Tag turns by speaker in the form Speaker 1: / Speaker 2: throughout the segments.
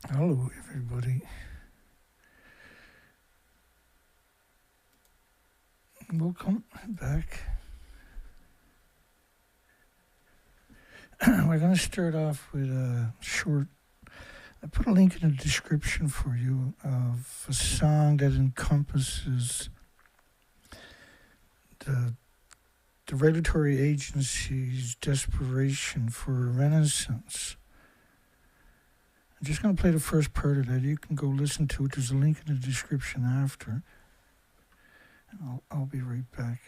Speaker 1: Hello, everybody. Welcome back. We're going to start off with a short. I put a link in the description for you of a song that encompasses the regulatory agency's desperation for a renaissance. I'm just going to play the first part of that. You can go listen to it. There's a link in the description after. And I'll be right back.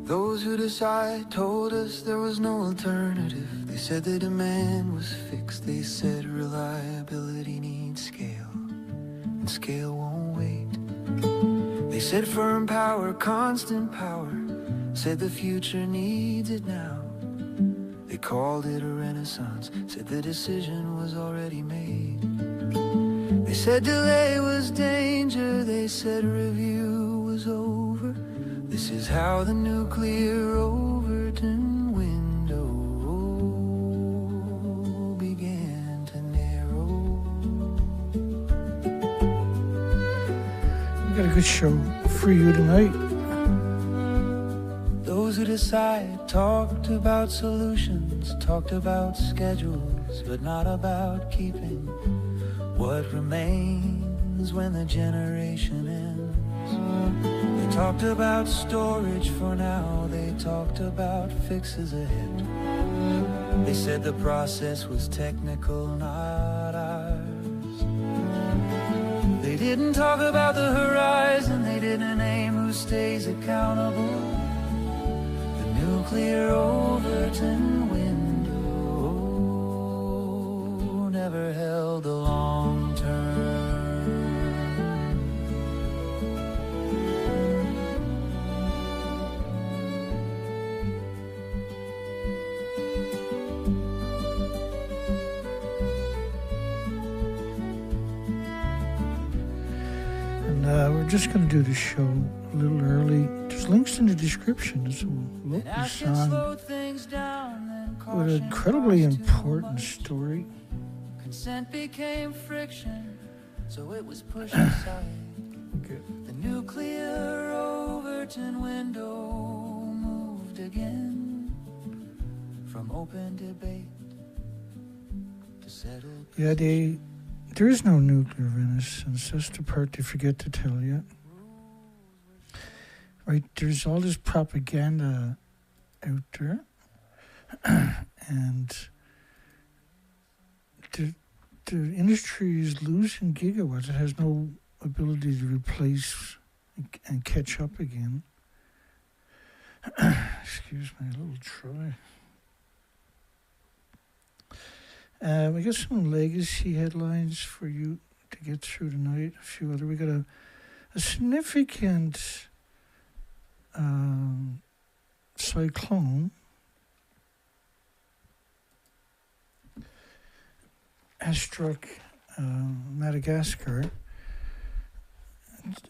Speaker 2: Those who decide told us there was no alternative. They said the demand was fixed. They said reliability needs scale, and scale won't wait. They said firm power, constant power. Said the future needs it now. They called it a renaissance. Said the decision was already made. They said delay was danger. They said review was over. This is how the nuclear Overton window began to narrow.
Speaker 1: We got a good show for you tonight.
Speaker 2: Those who decide talked about solutions, talked about schedules, but not about keeping what remains when the generation ends. They talked about storage for now, they talked about fixes ahead. They said the process was technical, not ours. They didn't talk about the horizon, they didn't name who stays accountable. The nuclear Overton window never held a long term.
Speaker 1: We're just going to do the show a little early. There's links in the description. It's a local song with an incredibly important story.
Speaker 2: Consent became friction, so it was pushed aside.
Speaker 1: Okay.
Speaker 2: The nuclear Overton window moved again from open debate to settled.
Speaker 1: Yeah, there is no nuclear renaissance. That's the part they forget to tell you. Right, there's all this propaganda out there, and the industry is losing gigawatts. It has no ability to replace and catch up again. Excuse my little try. We got some legacy headlines for you to get through tonight. A few other. We got a significant cyclone has struck Madagascar,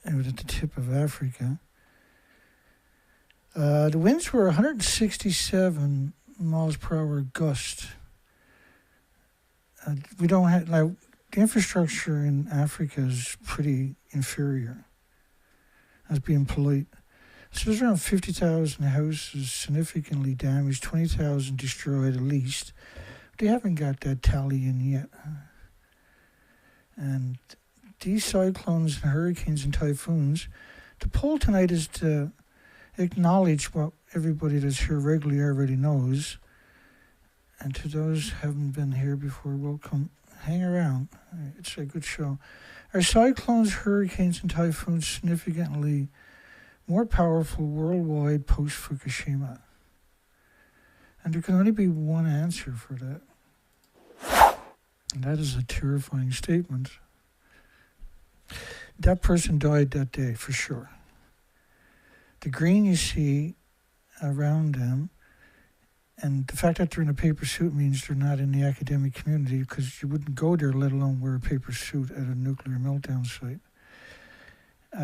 Speaker 1: out at the tip of Africa. The winds were 167 miles per hour gust. We don't have, like, the infrastructure in Africa is pretty inferior. That's being polite. So there's around 50,000 houses significantly damaged, 20,000 destroyed at least. They haven't got that tally in yet. And these cyclones and hurricanes and typhoons, the poll tonight is to acknowledge what everybody that's here regularly already knows. And to those who haven't been here before, welcome. Hang around. It's a good show. Are cyclones, hurricanes, and typhoons significantly more powerful worldwide post-Fukushima? And there can only be one answer for that. And that is a terrifying statement. That person died that day, for sure. The green you see around them. And the fact that they're in a paper suit means they're not in the academic community, because you wouldn't go there, let alone wear a paper suit at a nuclear meltdown site.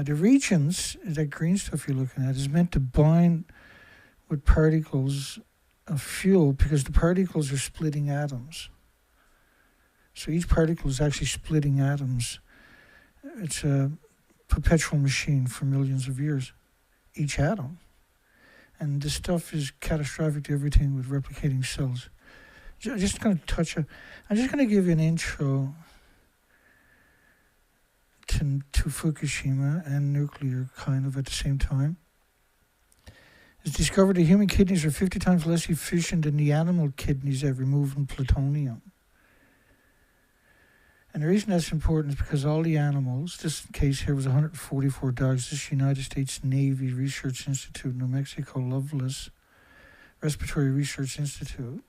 Speaker 1: The regions, that green stuff you're looking at, is meant to bind with particles of fuel, because the particles are splitting atoms. So each particle is actually splitting atoms. It's a perpetual machine for millions of years, each atom. And this stuff is catastrophic to everything with replicating cells. Just going to touch on, I'm just going to give you an intro to Fukushima and nuclear kind of at the same time. It's discovered that human kidneys are 50 times less efficient than the animal kidneys that remove plutonium. And the reason that's important is because all the animals, this case here was 144 dogs, this United States Navy Research Institute, New Mexico, Loveless Respiratory Research Institute,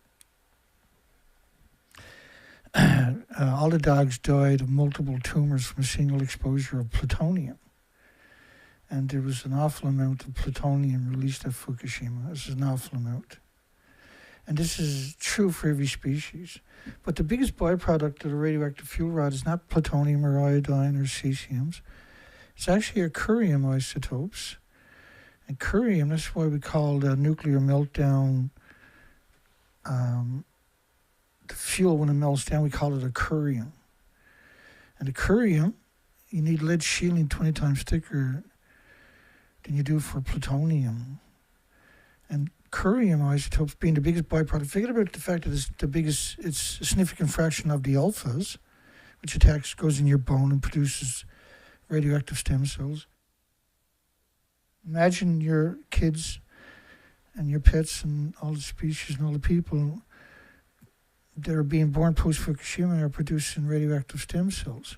Speaker 1: all the dogs died of multiple tumors from a single exposure of plutonium. And there was an awful amount of plutonium released at Fukushima. This is an awful amount. And this is true for every species. But the biggest byproduct of the radioactive fuel rod is not plutonium or iodine or cesiums. It's actually curium isotopes. And curium, that's why we call the nuclear meltdown, the fuel when it melts down, we call it a curium. And the curium, you need lead shielding 20 times thicker than you do for plutonium. And curium isotopes being the biggest byproduct. Forget about the fact that it's a significant fraction of the alphas, which goes in your bone and produces radioactive stem cells. Imagine your kids and your pets and all the species and all the people that are being born post-Fukushima are producing radioactive stem cells.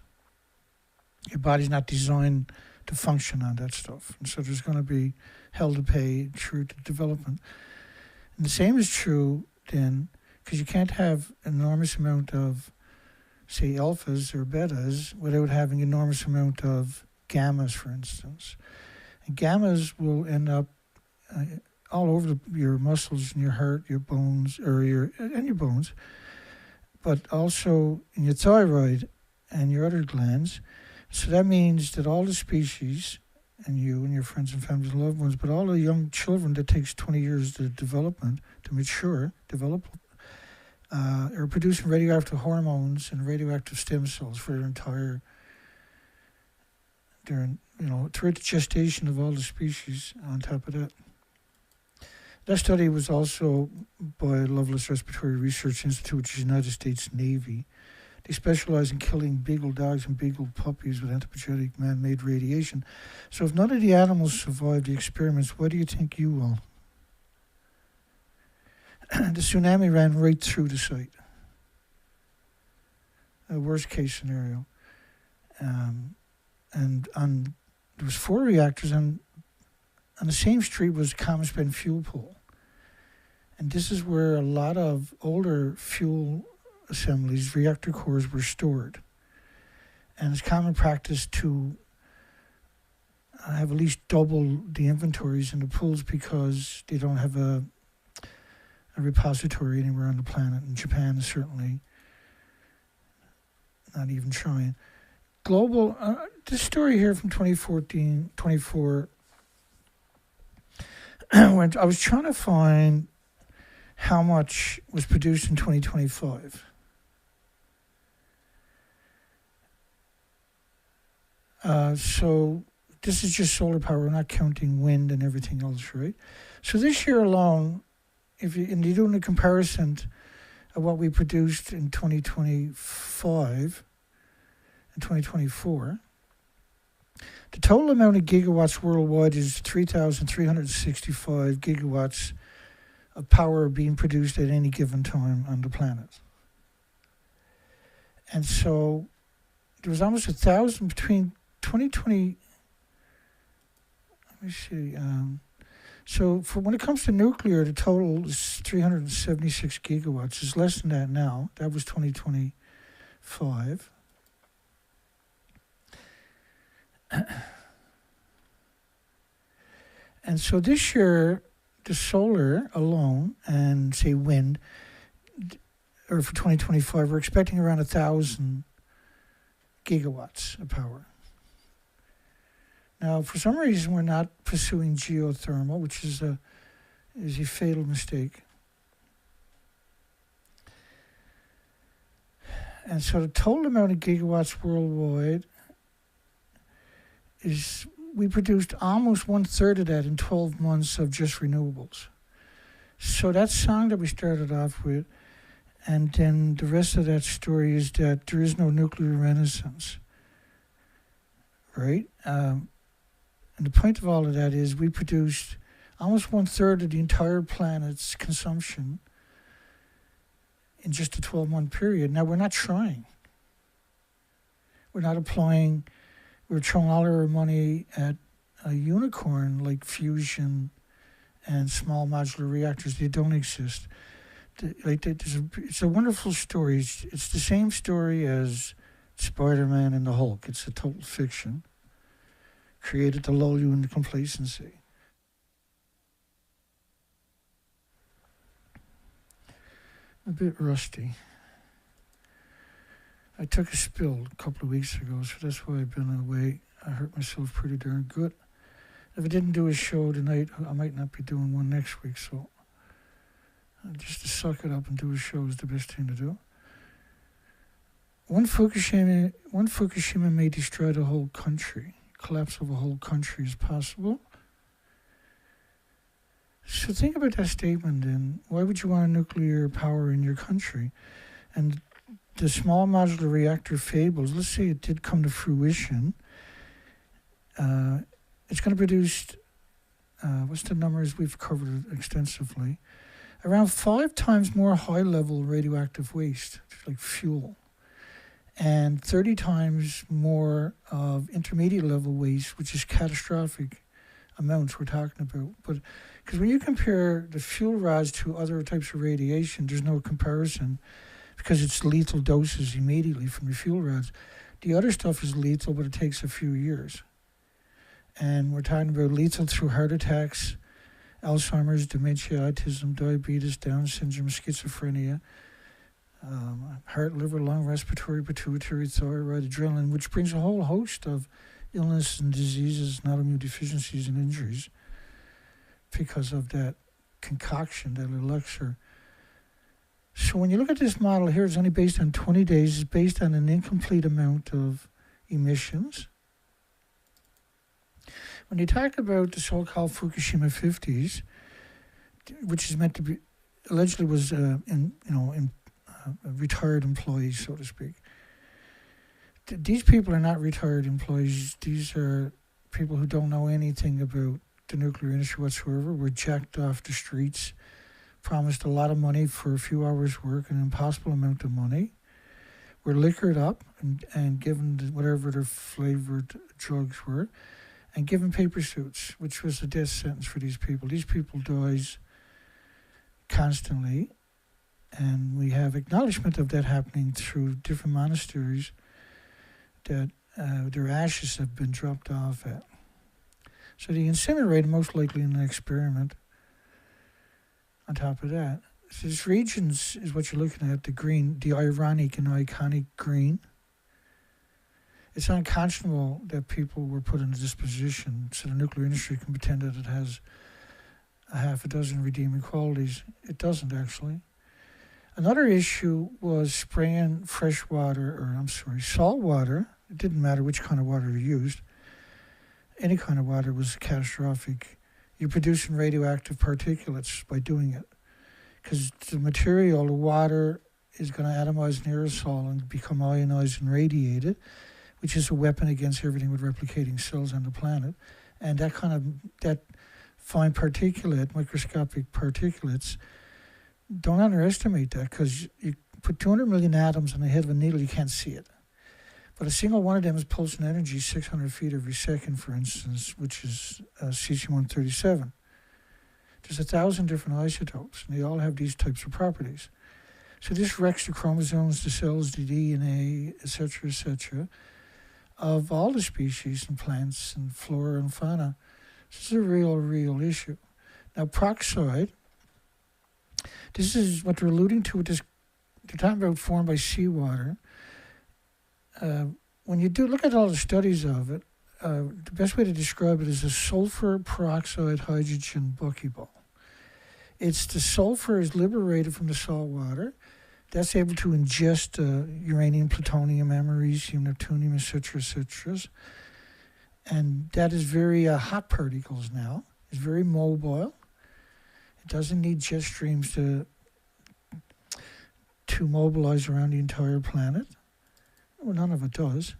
Speaker 1: Your body's not designed to function on that stuff. And so there's going to be hell to pay through the development. And the same is true then, because you can't have an enormous amount of, say, alphas or betas without having an enormous amount of gammas, for instance. And gammas will end up all over your muscles and your heart, your bones, your bones, but also in your thyroid and your other glands. So that means that all the species, and you and your friends and families and loved ones, but all the young children that takes 20 years to develop, are producing radioactive hormones and radioactive stem cells for throughout the gestation of all the species on top of that. That study was also by Loveless Respiratory Research Institute, which is the United States Navy. They specialize in killing beagle dogs and beagle puppies with anthropogenic man-made radiation. So if none of the animals survived the experiments, what do you think you will? The tsunami ran right through the site. A worst-case scenario. And there was 4 reactors, and on the same street was a common spent fuel pool. And this is where a lot of older fuel assemblies, reactor cores, were stored. And it's common practice to have at least double the inventories in the pools because they don't have a repository anywhere on the planet. And Japan is certainly not even trying. Global, this story here from 24, when I was trying to find how much was produced in 2025. So this is just solar power. We're not counting wind and everything else, right? So this year alone, if you're doing a comparison of what we produced in 2025 and 2024, the total amount of gigawatts worldwide is 3,365 gigawatts of power being produced at any given time on the planet. And so there was almost 1,000 between 2020. Let me see. So for when it comes to nuclear, the total is 376 gigawatts. It's less than that now. That was 2025. And so this year, the solar alone and, say, wind, or for 2025, we're expecting around 1,000 gigawatts of power. Now, for some reason, we're not pursuing geothermal, which is a fatal mistake. And so the total amount of gigawatts worldwide is, we produced almost 1/3 of that in 12 months of just renewables. So that song that we started off with, and then the rest of that story is that there is no nuclear renaissance, right? And the point of all of that is we produced almost 1/3 of the entire planet's consumption in just a 12-month period. Now, we're not trying. We're not applying, we're throwing all our money at a unicorn like fusion and small modular reactors. They don't exist. It's a wonderful story. It's the same story as Spider-Man and the Hulk. It's a total fiction created to lull you into complacency. A bit rusty. I took a spill a couple of weeks ago, so that's why I've been away. I hurt myself pretty darn good. If I didn't do a show tonight, I might not be doing one next week, so just to suck it up and do a show is the best thing to do. One Fukushima may destroy the whole country. Collapse of a whole country is possible. So think about that statement then. Why would you want nuclear power in your country? And the small modular reactor fables, let's say it did come to fruition, it's going to produce, what's the numbers we've covered extensively? Around 5 times more high-level radioactive waste, like fuel, and 30 times more of intermediate-level waste, which is catastrophic amounts we're talking about. But because when you compare the fuel rods to other types of radiation, there's no comparison because it's lethal doses immediately from the fuel rods. The other stuff is lethal, but it takes a few years. And we're talking about lethal through heart attacks, Alzheimer's, dementia, autism, diabetes, Down syndrome, schizophrenia, heart, liver, lung, respiratory, pituitary, thyroid, adrenaline, which brings a whole host of illness and diseases and autoimmune deficiencies and injuries because of that concoction, that elixir. So when you look at this model here, it's only based on 20 days. It's based on an incomplete amount of emissions. When you talk about the so-called Fukushima 50s, which is meant to be, allegedly was retired employees, so to speak. These people are not retired employees. These are people who don't know anything about the nuclear industry whatsoever, were jacked off the streets, promised a lot of money for a few hours' work, an impossible amount of money, were liquored up and given whatever their flavored drugs were, and given paper suits, which was a death sentence for these people. These people dies constantly, and we have acknowledgement of that happening through different monasteries that their ashes have been dropped off at. So they incinerate most likely in an experiment. On top of that, so this regions is what you're looking at, the green, the ironic and iconic green. It's unconscionable that people were put into this position so the nuclear industry can pretend that it has a half a dozen redeeming qualities. It doesn't, actually. Another issue was spraying salt water. It didn't matter which kind of water you used. Any kind of water was catastrophic. You're producing radioactive particulates by doing it. Because the material, the water, is going to atomize an aerosol and become ionized and radiated, which is a weapon against everything with replicating cells on the planet. And that fine particulate, microscopic particulates, don't underestimate that, because you put 200 million atoms on the head of a needle, you can't see it. But a single one of them is pulsing energy 600 feet every second, for instance, which is cesium-137. There's 1,000 different isotopes, and they all have these types of properties. So this wrecks the chromosomes, the cells, the DNA, etc., of all the species and plants and flora and fauna. This is a real issue. Now, peroxide, this is what they're alluding to with this. They're talking about formed by seawater. When you do look at all the studies of it, the best way to describe it is a sulfur peroxide hydrogen buckyball. It's the sulfur is liberated from the salt water. That's able to ingest uranium, plutonium, americium, neptunium, etc. And that is very hot particles now. It's very mobile. It doesn't need jet streams to mobilize around the entire planet. Well, none of it does.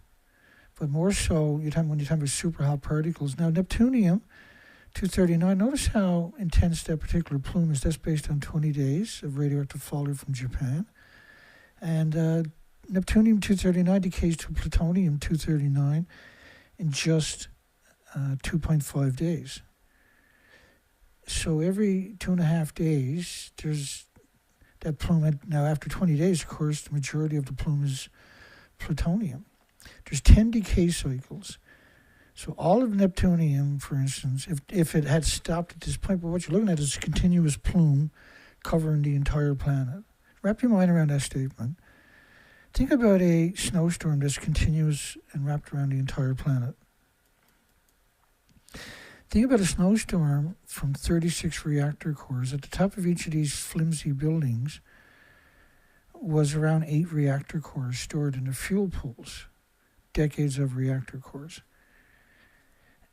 Speaker 1: But more so when you're talking about super hot particles. Now, neptunium-239, notice how intense that particular plume is. That's based on 20 days of radioactive fallout from Japan. And neptunium-239 decays to plutonium-239 in just 2.5 days. So every 2.5 days, there's that plume. Now, after 20 days, of course, the majority of the plume is plutonium. There's 10 decay cycles. So all of neptunium, for instance, if it had stopped at this point, but what you're looking at is a continuous plume covering the entire planet. Wrap your mind around that statement. Think about a snowstorm that's continuous and wrapped around the entire planet. Think about a snowstorm from 36 reactor cores. At the top of each of these flimsy buildings was around 8 reactor cores stored in the fuel pools. Decades of reactor cores.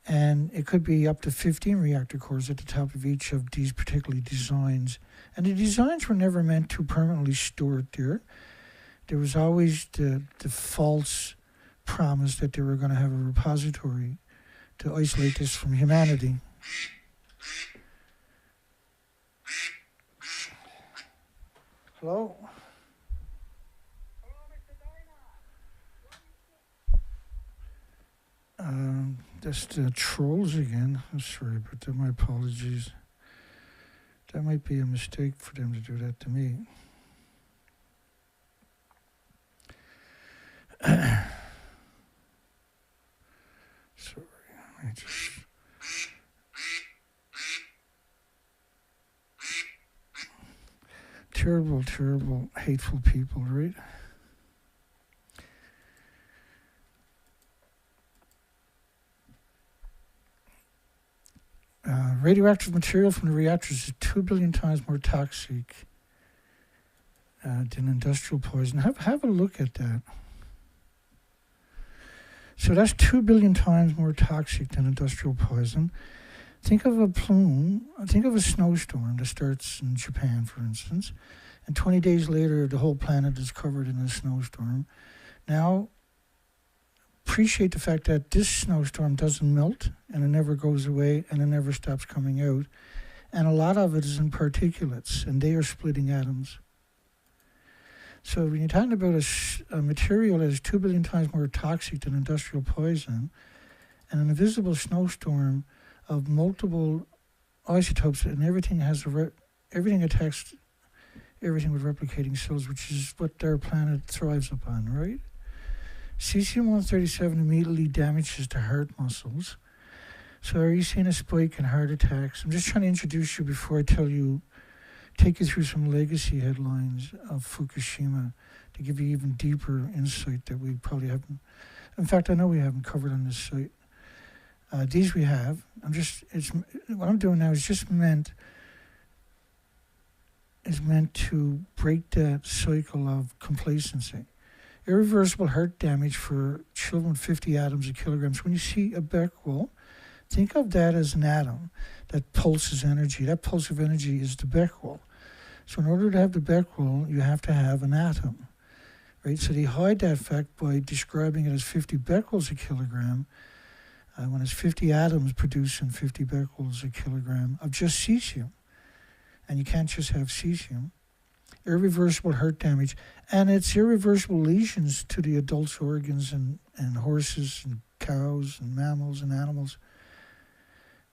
Speaker 1: And it could be up to 15 reactor cores at the top of each of these particular designs. And the designs were never meant to permanently store it there. There was always the false promise that they were going to have a repository to isolate this from humanity. Hello? That's the trolls again. I'm sorry about that. My apologies. That might be a mistake for them to do that to me. Sorry. I just... Terrible, terrible, hateful people, right? Radioactive material from the reactors is 2 billion times more toxic than industrial poison. Have a look at that. So that's 2 billion times more toxic than industrial poison. Think of a plume, think of a snowstorm that starts in Japan, for instance, and 20 days later the whole planet is covered in a snowstorm. Now, appreciate the fact that this snowstorm doesn't melt and it never goes away and it never stops coming out. And a lot of it is in particulates and they are splitting atoms. So when you're talking about a material that is 2 billion times more toxic than industrial poison and an invisible snowstorm of multiple isotopes and everything has everything attacks everything with replicating cells, which is what our planet thrives upon, right? Cesium-137 immediately damages the heart muscles. So are you seeing a spike in heart attacks? I'm just trying to introduce you before I take you through some legacy headlines of Fukushima to give you even deeper insight that we probably haven't. In fact, I know we haven't covered on this site. These we have. What I'm doing now is just meant to break that cycle of complacency. Irreversible heart damage for children with 50 atoms a kilogram. So when you see a Becquerel, think of that as an atom that pulses energy. That pulse of energy is the Becquerel. So in order to have the Becquerel, you have to have an atom, right? So they hide that fact by describing it as 50 becquerels a kilogram, when it's 50 atoms producing 50 becquerels a kilogram of just cesium. And you can't just have cesium. Irreversible heart damage, and it's irreversible lesions to the adult's organs and horses and cows and mammals and animals.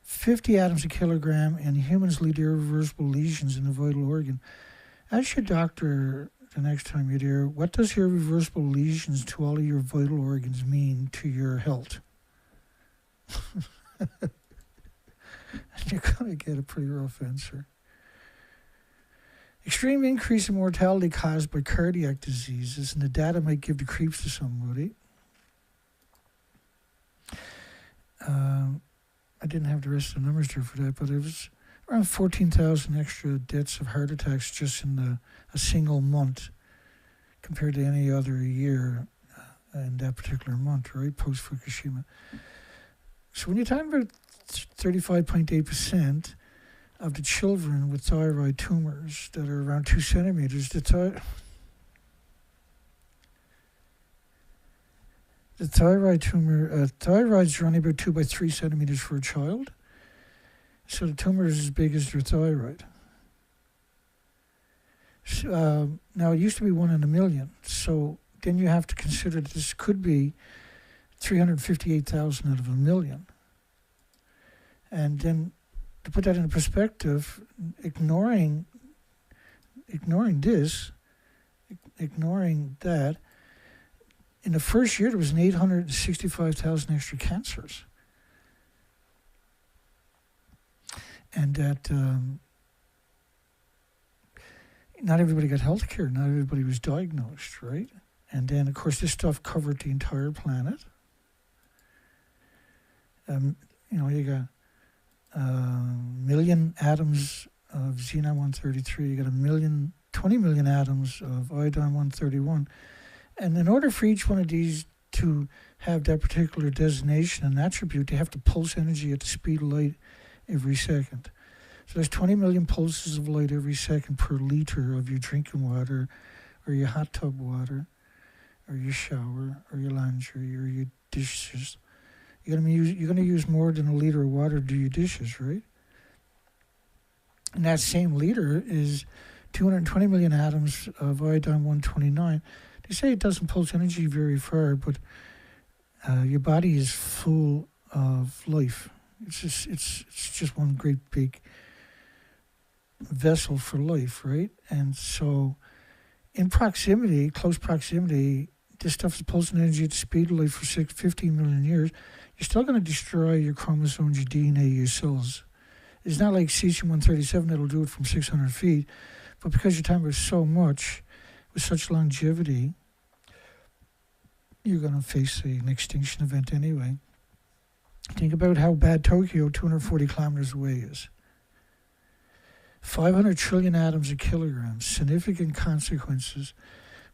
Speaker 1: 50 atoms a kilogram, and humans lead to irreversible lesions in the vital organ. Ask your doctor the next time you're there, what does irreversible lesions to all of your vital organs mean to your health? you're going to get a pretty rough answer. Extreme increase in mortality caused by cardiac diseases, and the data might give the creeps to somebody. I didn't have the rest of the numbers there for that, but it was around 14,000 extra deaths of heart attacks just in a single month compared to any other year in that particular month, right, post-Fukushima. So when you're talking about 35.8% of the children with thyroid tumors that are around 2 centimeters, the thyroid tumor, thyroids are only about 2 by 3 centimeters for a child. So the tumor is as big as their thyroid. So, now, it used to be 1 in a million. So then you have to consider that this could be 358,000 out of a million. And then to put that into perspective, ignoring that, in the first year, there was 865,000 extra cancers. And that not everybody got health care. Not everybody was diagnosed, right? And then, of course, this stuff covered the entire planet. You got 1,000,000 atoms of xenon-133. You got 20 million atoms of iodine-131. And in order for each one of these to have that particular designation and attribute, they have to pulse energy at the speed of light every second. So there's 20 million pulses of light every second per liter of your drinking water or your hot tub water or your shower or your laundry or your dishes. You're going to use more than a liter of water to do your dishes, right? And that same liter is 220 million atoms of iodine-129. They say it doesn't pulse energy very far, but your body is full of life. It's just one great big vessel for life, right? And so in proximity, close proximity, this stuff is pulsing energy at the speed of light for 15 million years. You're still going to destroy your chromosomes, your DNA, your cells. It's not like cesium-137 that'll do it from 600 feet, but because you're talking about so much, with such longevity, you're going to face an extinction event anyway. Think about how bad Tokyo, 240 kilometers away, is. 500 trillion atoms a kilogram, significant consequences.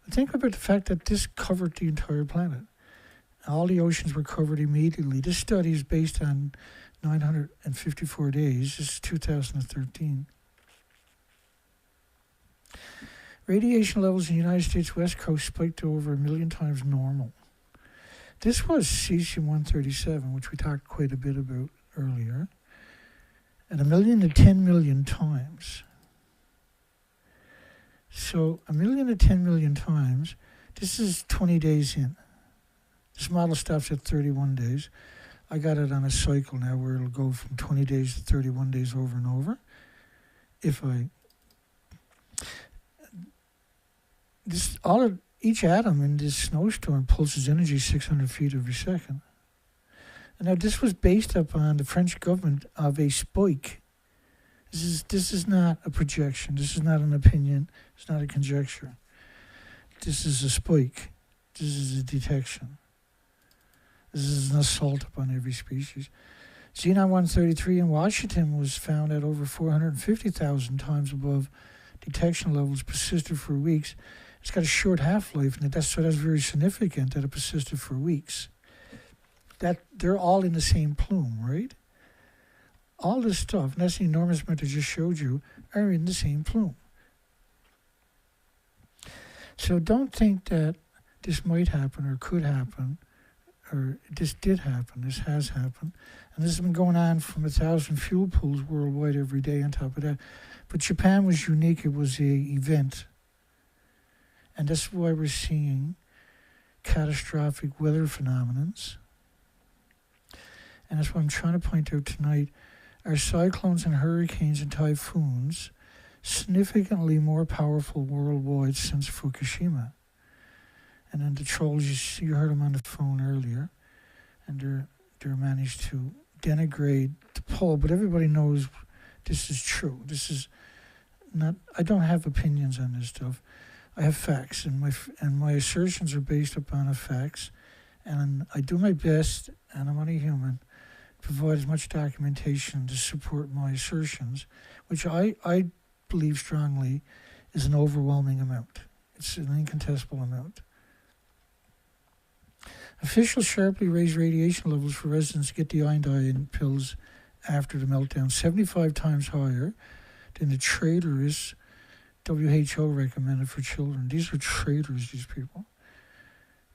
Speaker 1: But think about the fact that this covered the entire planet. All the oceans were covered immediately. This study is based on 954 days. This is 2013. Radiation levels in the United States West Coast spiked to over 1 million times normal. This was cesium-137, which we talked quite a bit about earlier, at 1 million to 10 million times. So 1 million to 10 million times, this is 20 days in. This model stops at 31 days. I got it on a cycle now where it'll go from 20 days to 31 days over and over. Each atom in this snowstorm pulses energy 600 feet every second. And now this was based upon the French government of a spike. This is not a projection. This is not an opinion. It's not a conjecture. This is a spike. This is a detection. This is an assault upon every species. Xenon-133 in Washington was found at over 450,000 times above detection levels, persisted for weeks. It's got a short half-life, and that's very significant that it persisted for weeks. That they're all in the same plume, right? All this stuff, and that's the enormous amount I just showed you, are in the same plume. So don't think that this might happen or could happen, or this did happen. This has happened. And this has been going on from 1,000 fuel pools worldwide every day on top of that. But Japan was unique. It was an event. And that's why we're seeing catastrophic weather phenomenons. And that's what I'm trying to point out tonight. Are cyclones and hurricanes and typhoons significantly more powerful worldwide since Fukushima? And then the trolls, you heard them on the phone earlier, and they're managed to denigrate the poll, but everybody knows this is true. This is not. I don't have opinions on this stuff. I have facts, and my assertions are based upon the facts, and I do my best, and I'm only human, to provide as much documentation to support my assertions, which I believe strongly is an overwhelming amount. It's an incontestable amount. Officials sharply raised radiation levels for residents to get the iodine pills after the meltdown, 75 times higher than the traitors WHO recommended for children. These are traitors, these people.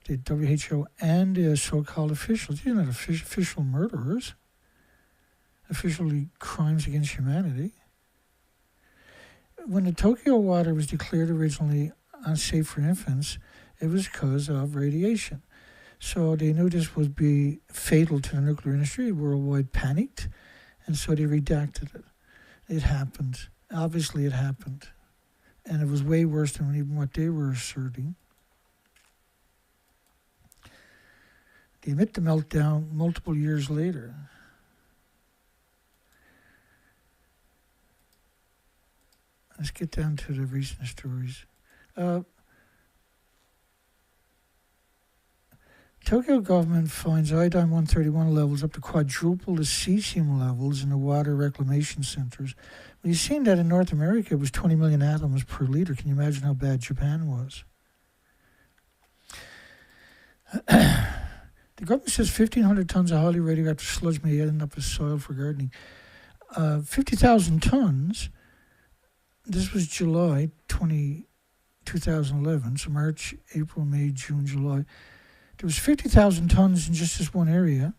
Speaker 1: The WHO and the so-called officials. These are not official murderers. Officially crimes against humanity. When the Tokyo water was declared originally unsafe for infants, it was because of radiation. So they knew this would be fatal to the nuclear industry. Worldwide panicked, and so they redacted it. It happened. Obviously, it happened. And it was way worse than even what they were asserting. They admit the meltdown multiple years later. Let's get down to the recent stories. Tokyo government finds iodine-131 levels up to quadruple the cesium levels in the water reclamation centers. Well, you've seen that in North America, it was 20 million atoms per liter. Can you imagine how bad Japan was? The government says 1,500 tons of highly radioactive sludge may end up as soil for gardening. 50,000 tons. This was July 2011, so March, April, May, June, July. There was 50,000 tons in just this one area.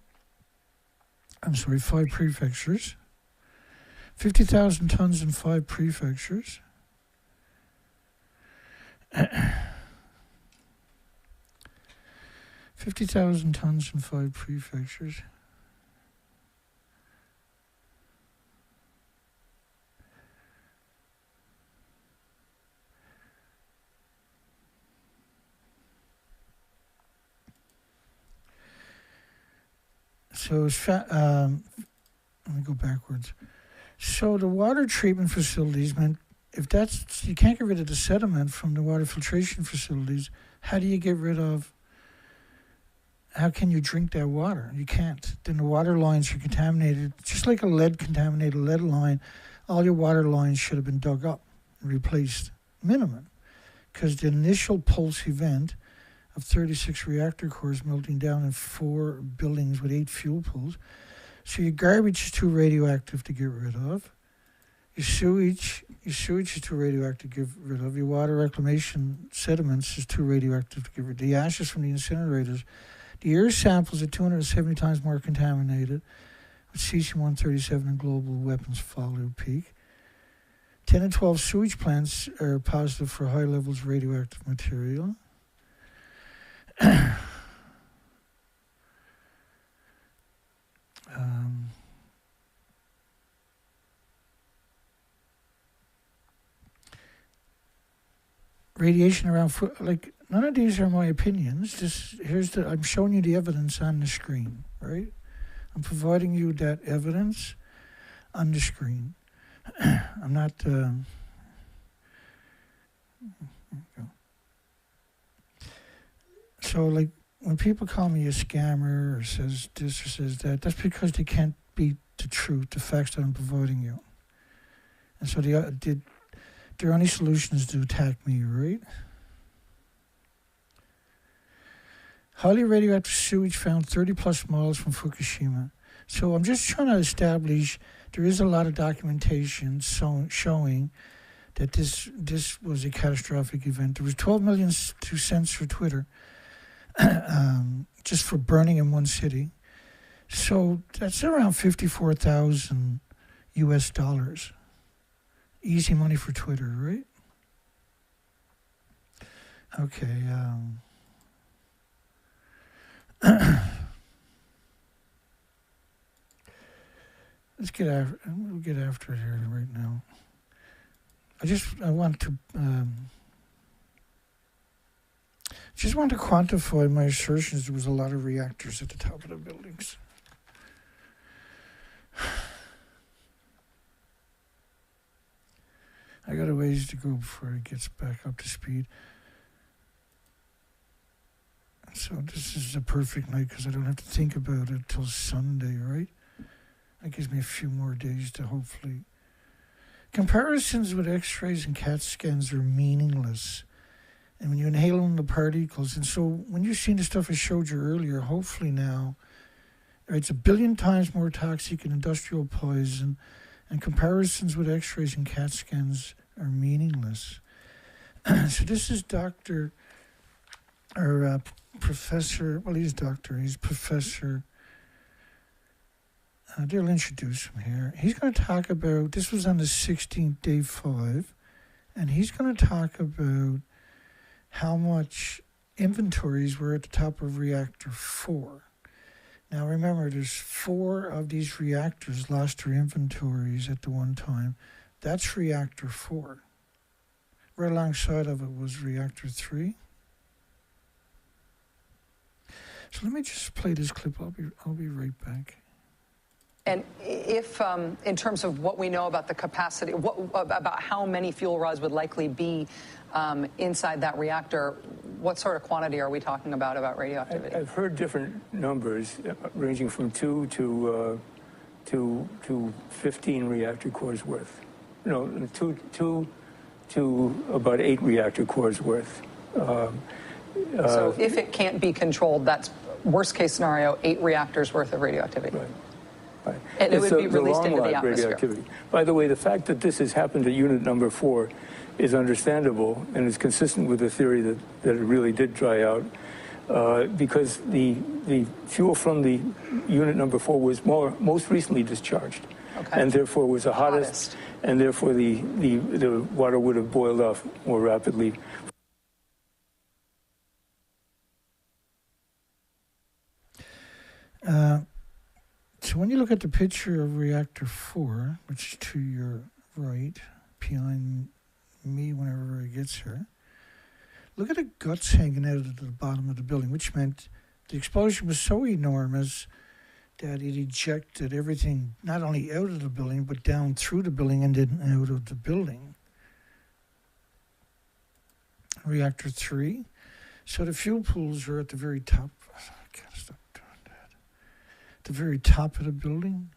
Speaker 1: 5 prefectures. 50,000 tons in 5 prefectures. 50,000 tons in 5 prefectures. So let me go backwards. So the water treatment facilities meant if that's you can't get rid of the sediment from the water filtration facilities, how do you get rid of? How can you drink that water? You can't. Then the water lines are contaminated, just like a lead-contaminated lead line. All your water lines should have been dug up and replaced, minimum, because the initial pulse event of 36 reactor cores melting down in 4 buildings with 8 fuel pools. So your garbage is too radioactive to get rid of. Your sewage is too radioactive to get rid of. Your water reclamation sediments is too radioactive to get rid of. The ashes from the incinerators. The air samples are 270 times more contaminated with cesium-137 and global weapons follow peak. 10 and 12 sewage plants are positive for high levels of radioactive material. Radiation around like none of these are my opinions. I'm showing you the evidence on the screen, right? I'm providing you that evidence on the screen. I'm not. So, like, when people call me a scammer or says this or says that, that's because they can't beat the truth, the facts that I'm providing you. And so their only solution is to attack me, right? Highly radioactive sewage found 30-plus miles from Fukushima. So I'm just trying to establish there is a lot of documentation showing that this was a catastrophic event. There was 12 million to censor Twitter. Just for burning in one city. So that's around $54,000 US. Easy money for Twitter, right? Okay. We'll get after it here right now. I want to quantify my assertions. There was a lot of reactors at the top of the buildings. I got a ways to go before it gets back up to speed. So this is a perfect night because I don't have to think about it till Sunday, right? That gives me a few more days to hopefully... Comparisons with x-rays and CAT scans are meaningless. And when you inhale in the particles, and so when you've seen the stuff I showed you earlier, hopefully now, it's 1 billion times more toxic than industrial poison, and comparisons with x-rays and CAT scans are meaningless. So this is Professor, well, he's doctor, he's Professor, they'll introduce him here. He's going to talk about, this was on the 16th, day 5, and he's going to talk about how much inventories were at the top of reactor 4. Now remember, there's 4 of these reactors lost their inventories at the one time. That's reactor 4. Right alongside of it was reactor 3. So let me just play this clip. I'll be right back.
Speaker 3: And if, in terms of what we know about the capacity, about how many fuel rods would likely be inside that reactor, what sort of quantity are we talking about radioactivity?
Speaker 4: I've heard different numbers ranging from 2 to 15 reactor cores worth. No, 2 to about 8 reactor cores worth.
Speaker 3: So if it can't be controlled, that's worst case scenario, 8 reactors worth of radioactivity.
Speaker 4: Right. Right.
Speaker 3: And it would be released into the atmosphere.
Speaker 4: Radioactivity. By the way, the fact that this has happened at unit number 4 is understandable and is consistent with the theory that it really did dry out because the fuel from the unit number 4 was most recently discharged, and therefore was the hottest, and therefore the water would have boiled off more rapidly.
Speaker 1: So when you look at the picture of reactor 4, which is to your right, behind me whenever it gets here, look at the guts hanging out at the bottom of the building, which meant the explosion was so enormous that it ejected everything not only out of the building, but down through the building and then out of the building. Reactor 3. So the fuel pools are at the very top. I can't stop doing that. The very top of the building.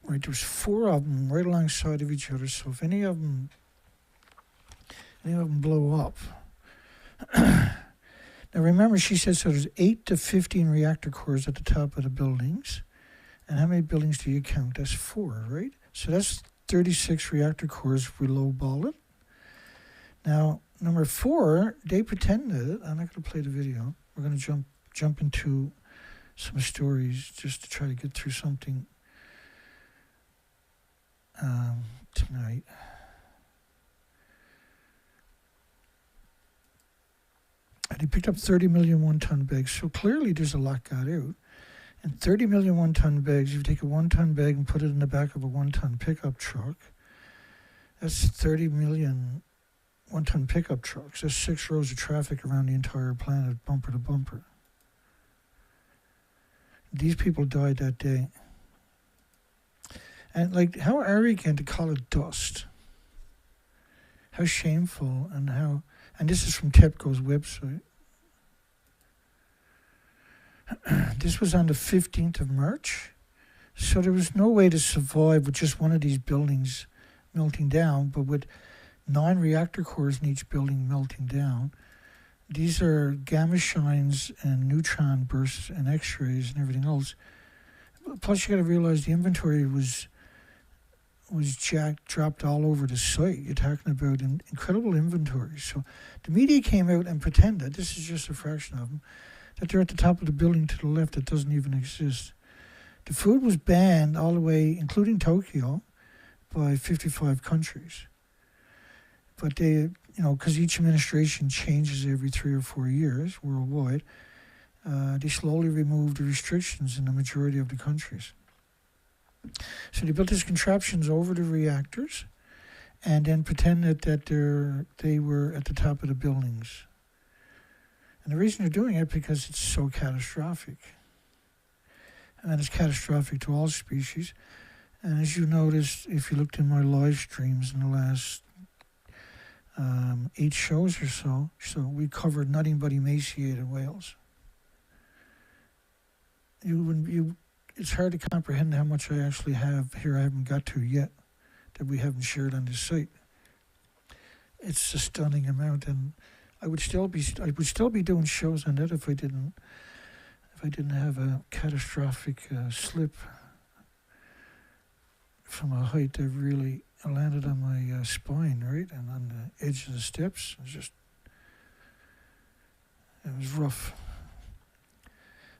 Speaker 1: Right, there's 4 of them right alongside of each other. So if any of them blow up. Now remember, she says so there's 8 to 15 reactor cores at the top of the buildings. And how many buildings do you count? That's 4, right? So that's 36 reactor cores if we lowball it. Now, number 4, they pretended, I'm not going to play the video, we're going to jump into some stories just to try to get through something tonight. And he picked up 30 million one-ton bags. So clearly there's a lot got out. And 30 million one-ton bags, if you take a one-ton bag and put it in the back of a one-ton pickup truck, that's 30 million one-ton pickup trucks. That's 6 rows of traffic around the entire planet, bumper to bumper. These people died that day. And like, how arrogant to call it dust. How shameful and how... And this is from TEPCO's website. This was on the 15th of March. So there was no way to survive with just one of these buildings melting down, but with 9 reactor cores in each building melting down. These are gamma shines and neutron bursts and x-rays and everything else. Plus you got to realize the inventory was dropped all over the site. You're talking about incredible inventory. So the media came out and pretended, this is just a fraction of them, that they're at the top of the building to the left that doesn't even exist. The food was banned all the way, including Tokyo, by 55 countries. But they, because each administration changes every 3 or 4 years worldwide, they slowly removed the restrictions in the majority of the countries. So they built these contraptions over the reactors and then pretended that they were at the top of the buildings. And the reason they're doing it because it's so catastrophic. And it's catastrophic to all species. And as you noticed, if you looked in my live streams in the last 8 shows or so. So we covered nothing but emaciated whales. It's hard to comprehend how much I actually have here I haven't got to yet, that we haven't shared on this site. It's a stunning amount, and I would still be doing shows on that if I didn't have a catastrophic slip from a height that really landed on my spine, right, and on the edge of the steps. It was rough.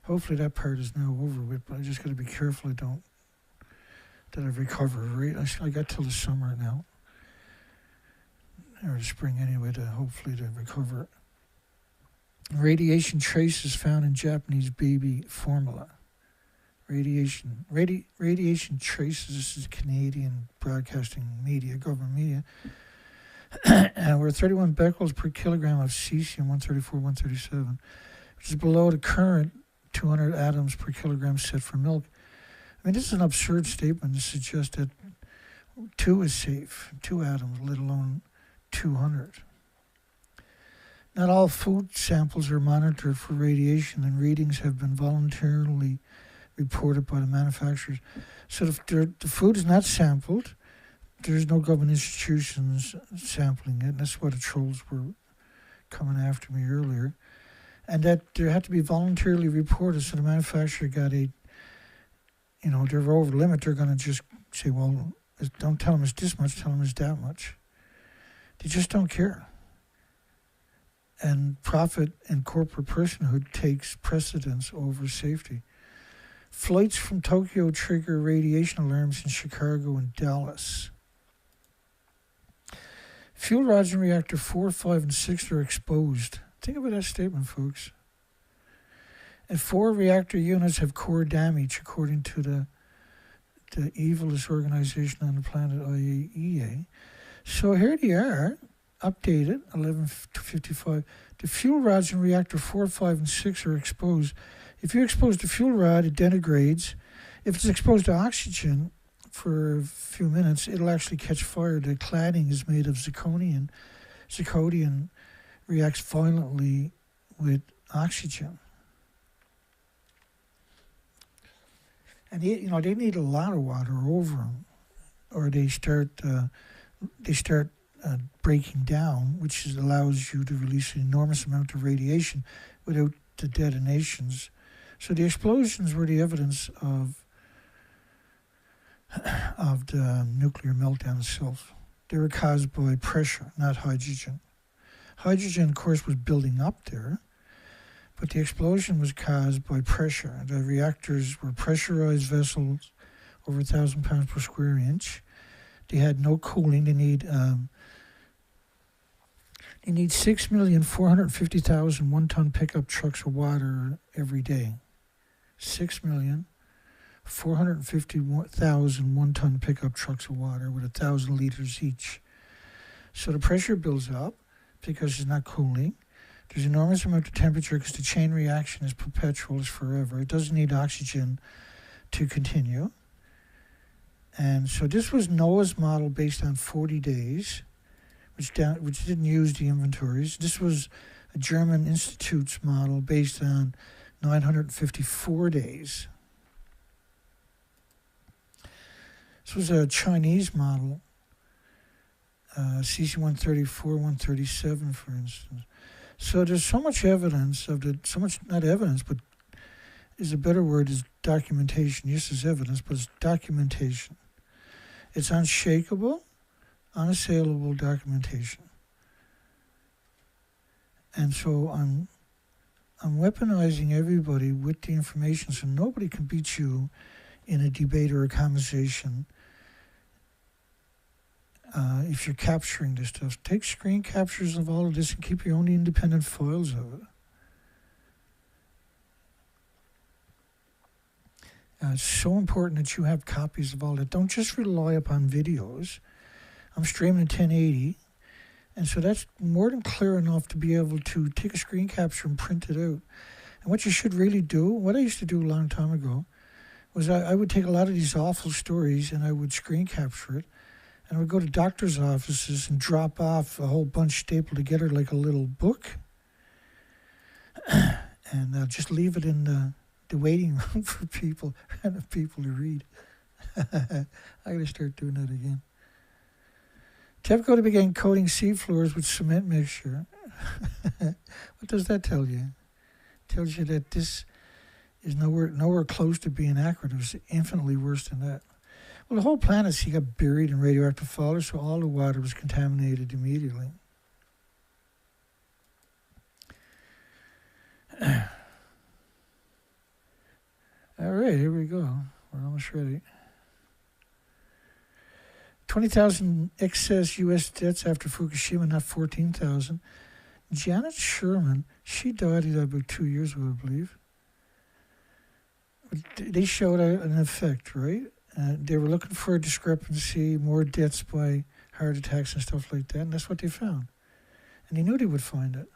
Speaker 1: Hopefully that part is now over with, but I just got to be careful that I recover, right? I got till the summer now, or the spring anyway, hopefully to recover. Radiation traces found in Japanese baby formula. Radiation traces, this is Canadian broadcasting media, government media, were 31 becquerels per kilogram of cesium, 134, 137, which is below the current 200 atoms per kilogram set for milk. I mean, this is an absurd statement to suggest that 2 is safe, 2 atoms, let alone 200. Not all food samples are monitored for radiation, and readings have been voluntarily reported by the manufacturers. So if the food is not sampled, there's no government institutions sampling it. And that's why the trolls were coming after me earlier. And that there had to be voluntarily reported, so the manufacturer got they're over the limit. They're going to just say, well, don't tell them it's this much, tell them it's that much. They just don't care. And profit and corporate personhood takes precedence over safety. Flights from Tokyo trigger radiation alarms in Chicago and Dallas. Fuel rods in reactor 4, 5, and 6 are exposed. Think about that statement, folks. And 4 reactor units have core damage, according to the evilest organization on the planet, IAEA. So here they are, updated, 11:55. The fuel rods in reactor 4, 5, and 6 are exposed. If you expose the fuel rod, it degrades. If it's exposed to oxygen for a few minutes, it'll actually catch fire. The cladding is made of zirconium. Zirconium reacts violently with oxygen. And they need a lot of water over them, or they start breaking down, which allows you to release an enormous amount of radiation without the detonations. So the explosions were the evidence of the nuclear meltdown itself. They were caused by pressure, not hydrogen. Hydrogen, of course, was building up there, but the explosion was caused by pressure. The reactors were pressurized vessels over 1,000 pounds per square inch. They had no cooling. They need 6,450,000 one-ton pickup trucks of water every day. 6,450,000 one-ton pickup trucks of water with 1,000 liters each. So the pressure builds up because it's not cooling. There's an enormous amount of temperature because the chain reaction is perpetual, it's forever. It doesn't need oxygen to continue. And so this was Noah's model based on 40 days, which didn't use the inventories. This was a German Institute's model based on 954 days. This was a Chinese model, CC-134, 137, for instance. So there's so much evidence not evidence, but is a better word, is documentation. Yes, it's evidence, but it's documentation. It's unshakable, unassailable documentation. And so I'm weaponizing everybody with the information so nobody can beat you in a debate or a conversation if you're capturing this stuff. Take screen captures of all of this and keep your own independent files of it. It's so important that you have copies of all that. Don't just rely upon videos. I'm streaming in 1080, and so that's more than clear enough to be able to take a screen capture and print it out. And what you should really do, what I used to do a long time ago, was I would take a lot of these awful stories and I would screen capture it, and I would go to doctor's offices and drop off a whole bunch stapled together like a little book, and just leave it in the waiting room for people and people to read. I gotta start doing that again. TEPCO began coating seafloors with cement mixture. What does that tell you? It tells you that this is nowhere close to being accurate. It was infinitely worse than that. Well, the whole planet, see, got buried in radioactive fallout, so all the water was contaminated immediately. All right, here we go. We're almost ready. 20,000 excess U.S. deaths after Fukushima, not 14,000. Janet Sherman, she died about 2 years ago, I believe. They showed an effect, right? They were looking for a discrepancy, more deaths by heart attacks and stuff like that, and that's what they found. And they knew they would find it.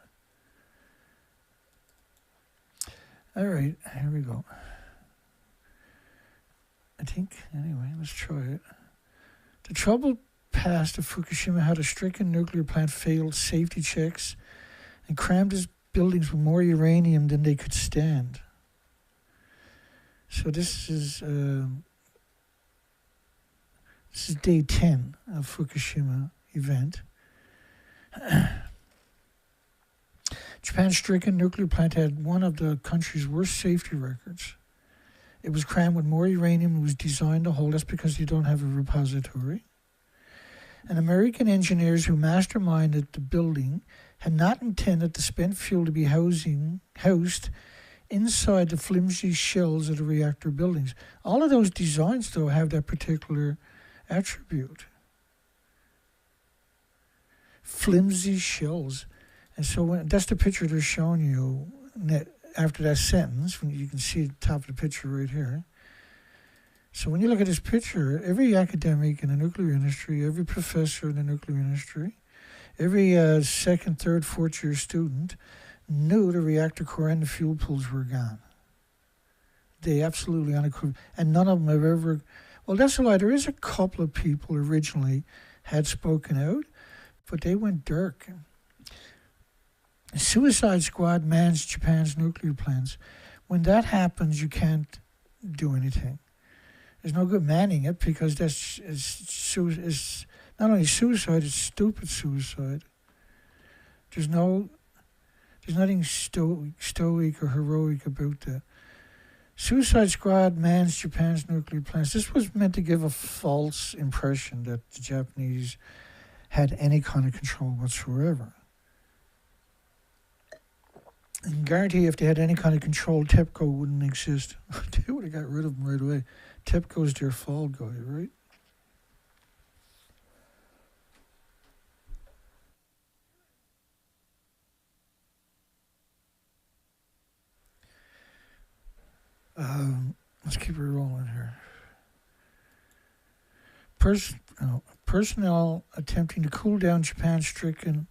Speaker 1: All right, here we go. I think, anyway, let's try it. The troubled past of Fukushima had a stricken nuclear plant failed safety checks and crammed its buildings with more uranium than they could stand. So this is day 10 of Fukushima event. Japan's stricken nuclear plant had one of the country's worst safety records. It was crammed with more uranium. It was designed to hold. That's because you don't have a repository. And American engineers who masterminded the building had not intended the spent fuel to be housed inside the flimsy shells of the reactor buildings. All of those designs, though, have that particular attribute. Flimsy shells. And so that's the picture they're showing you after that sentence. When you can see the top of the picture right here. So when you look at this picture, every academic in the nuclear industry, every professor in the nuclear industry, every second, third, fourth year student knew the reactor core and the fuel pools were gone. They absolutely unequivocally, and none of them have ever. Well, that's a lie. There is a couple of people originally had spoken out, but they went dark. A suicide squad mans Japan's nuclear plants. When that happens, you can't do anything. There's no good manning it because that's it's not only suicide, it's stupid suicide. There's nothing stoic or heroic about that. Suicide squad mans Japan's nuclear plants. This was meant to give a false impression that the Japanese had any kind of control whatsoever. I can guarantee if they had any kind of control, TEPCO wouldn't exist. They would have got rid of them right away. TEPCO's their fall guy, right? Let's keep it rolling here. Personnel attempting to cool down Japan's stricken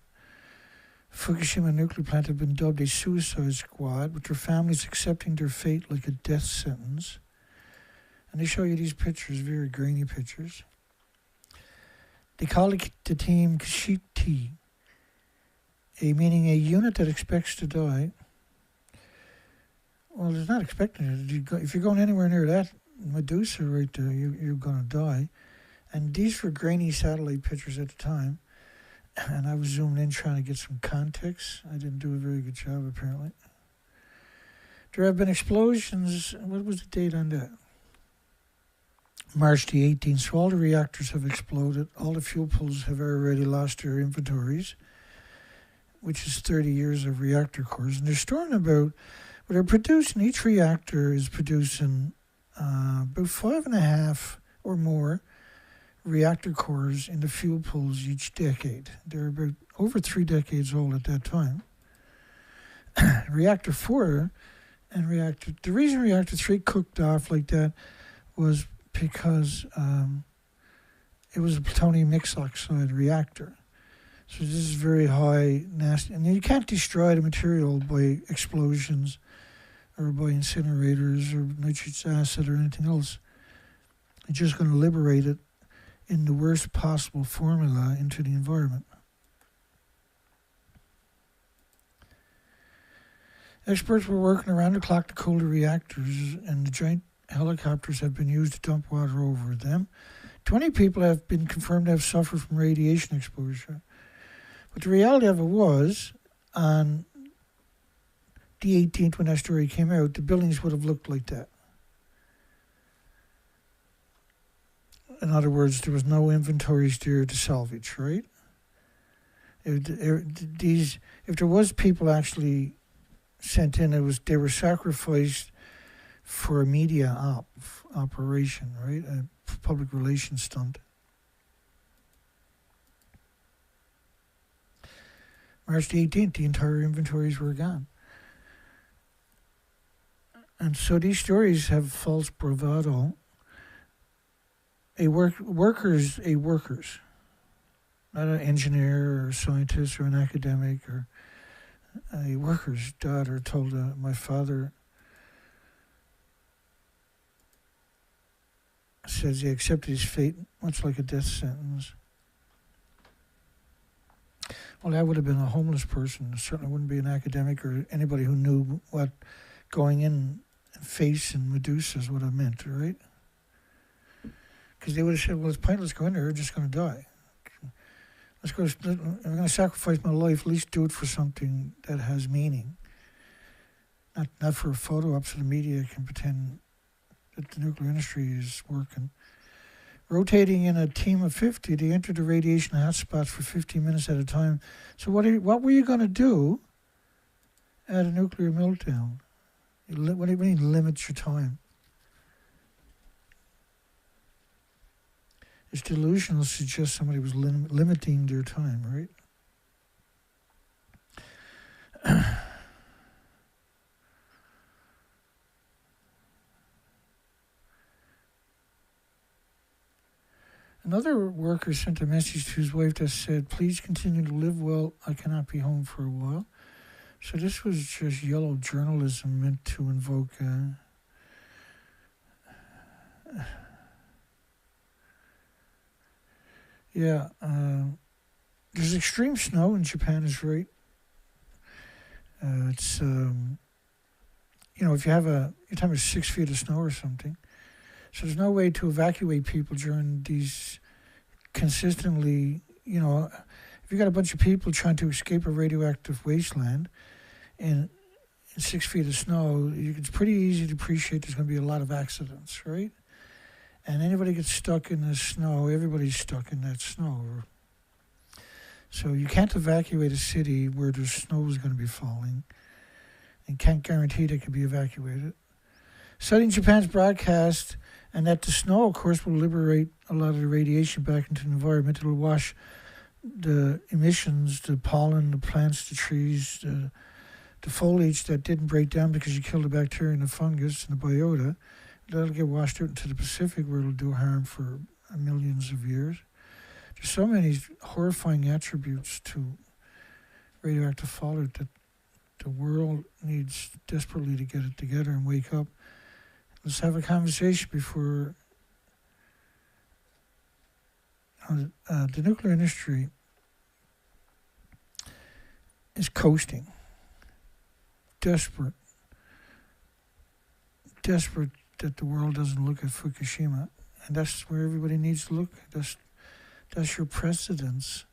Speaker 1: Fukushima nuclear plant have been dubbed a suicide squad, with their families accepting their fate like a death sentence. And they show you these pictures, very grainy pictures. They call the team Kashiti, meaning a unit that expects to die. Well, it's not expecting it. If you're going anywhere near that Medusa right there, you're going to die. And these were grainy satellite pictures at the time. And I was zooming in trying to get some context. I didn't do a very good job, apparently. There have been explosions. What was the date on that? March the 18th. So all the reactors have exploded. All the fuel pools have already lost their inventories, which is 30 years of reactor cores. And they're storing about, what they're producing, each reactor is producing about 5.5 or more reactor cores in the fuel pools each decade. They're about over 3 decades old at that time. Reactor 4 and the reason Reactor 3 cooked off like that was because it was a plutonium mixed oxide reactor. So this is very high, nasty. And you can't destroy the material by explosions or by incinerators or nitrous acid or anything else. You're just going to liberate it in the worst possible formula into the environment. Experts were working around the clock to cool the reactors, and the giant helicopters have been used to dump water over them. 20 people have been confirmed to have suffered from radiation exposure. But the reality of it was, on the 18th, when that story came out, the buildings would have looked like that. In other words, there was no inventories there to salvage, right? If there was people actually sent in, they were sacrificed for a media operation, right? A public relations stunt. March the 18th, the entire inventories were gone. And so these stories have false bravado. Workers, not an engineer or a scientist or an academic, or a worker's daughter told my father, says he accepted his fate, much like a death sentence. Well, that would have been a homeless person. It certainly wouldn't be an academic or anybody who knew what going in face and Medusas would have meant, right? Because they would have said, well, it's pointless going there, we're just going to die. Let's go, if I'm going to sacrifice my life, at least do it for something that has meaning. Not for a photo op so the media can pretend that the nuclear industry is working. Rotating in a team of 50, they entered the radiation hotspots for 15 minutes at a time. So what were you going to do at a nuclear meltdown? What do you mean limit your time? It's delusional to suggest somebody was limiting their time, right? Another worker sent a message to his wife that said, please continue to live well. I cannot be home for a while. So this was just yellow journalism meant to invoke there's extreme snow in Japan, is right. It's, if you have your time is 6 feet of snow or something. So there's no way to evacuate people during these consistently, if you got a bunch of people trying to escape a radioactive wasteland in 6 feet of snow, it's pretty easy to appreciate there's going to be a lot of accidents, right? And anybody gets stuck in the snow, everybody's stuck in that snow. So you can't evacuate a city where the snow is going to be falling and can't guarantee they can be evacuated. Studying Japan's broadcast, and that the snow, of course, will liberate a lot of the radiation back into the environment. It'll wash the emissions, the pollen, the plants, the trees, the foliage that didn't break down because you killed the bacteria and the fungus and the biota. That'll get washed out into the Pacific where it'll do harm for millions of years. There's so many horrifying attributes to radioactive fallout that the world needs desperately to get it together and wake up. Let's have a conversation before the nuclear industry is coasting. Desperate that the world doesn't look at Fukushima. And that's where everybody needs to look. That's your precedence.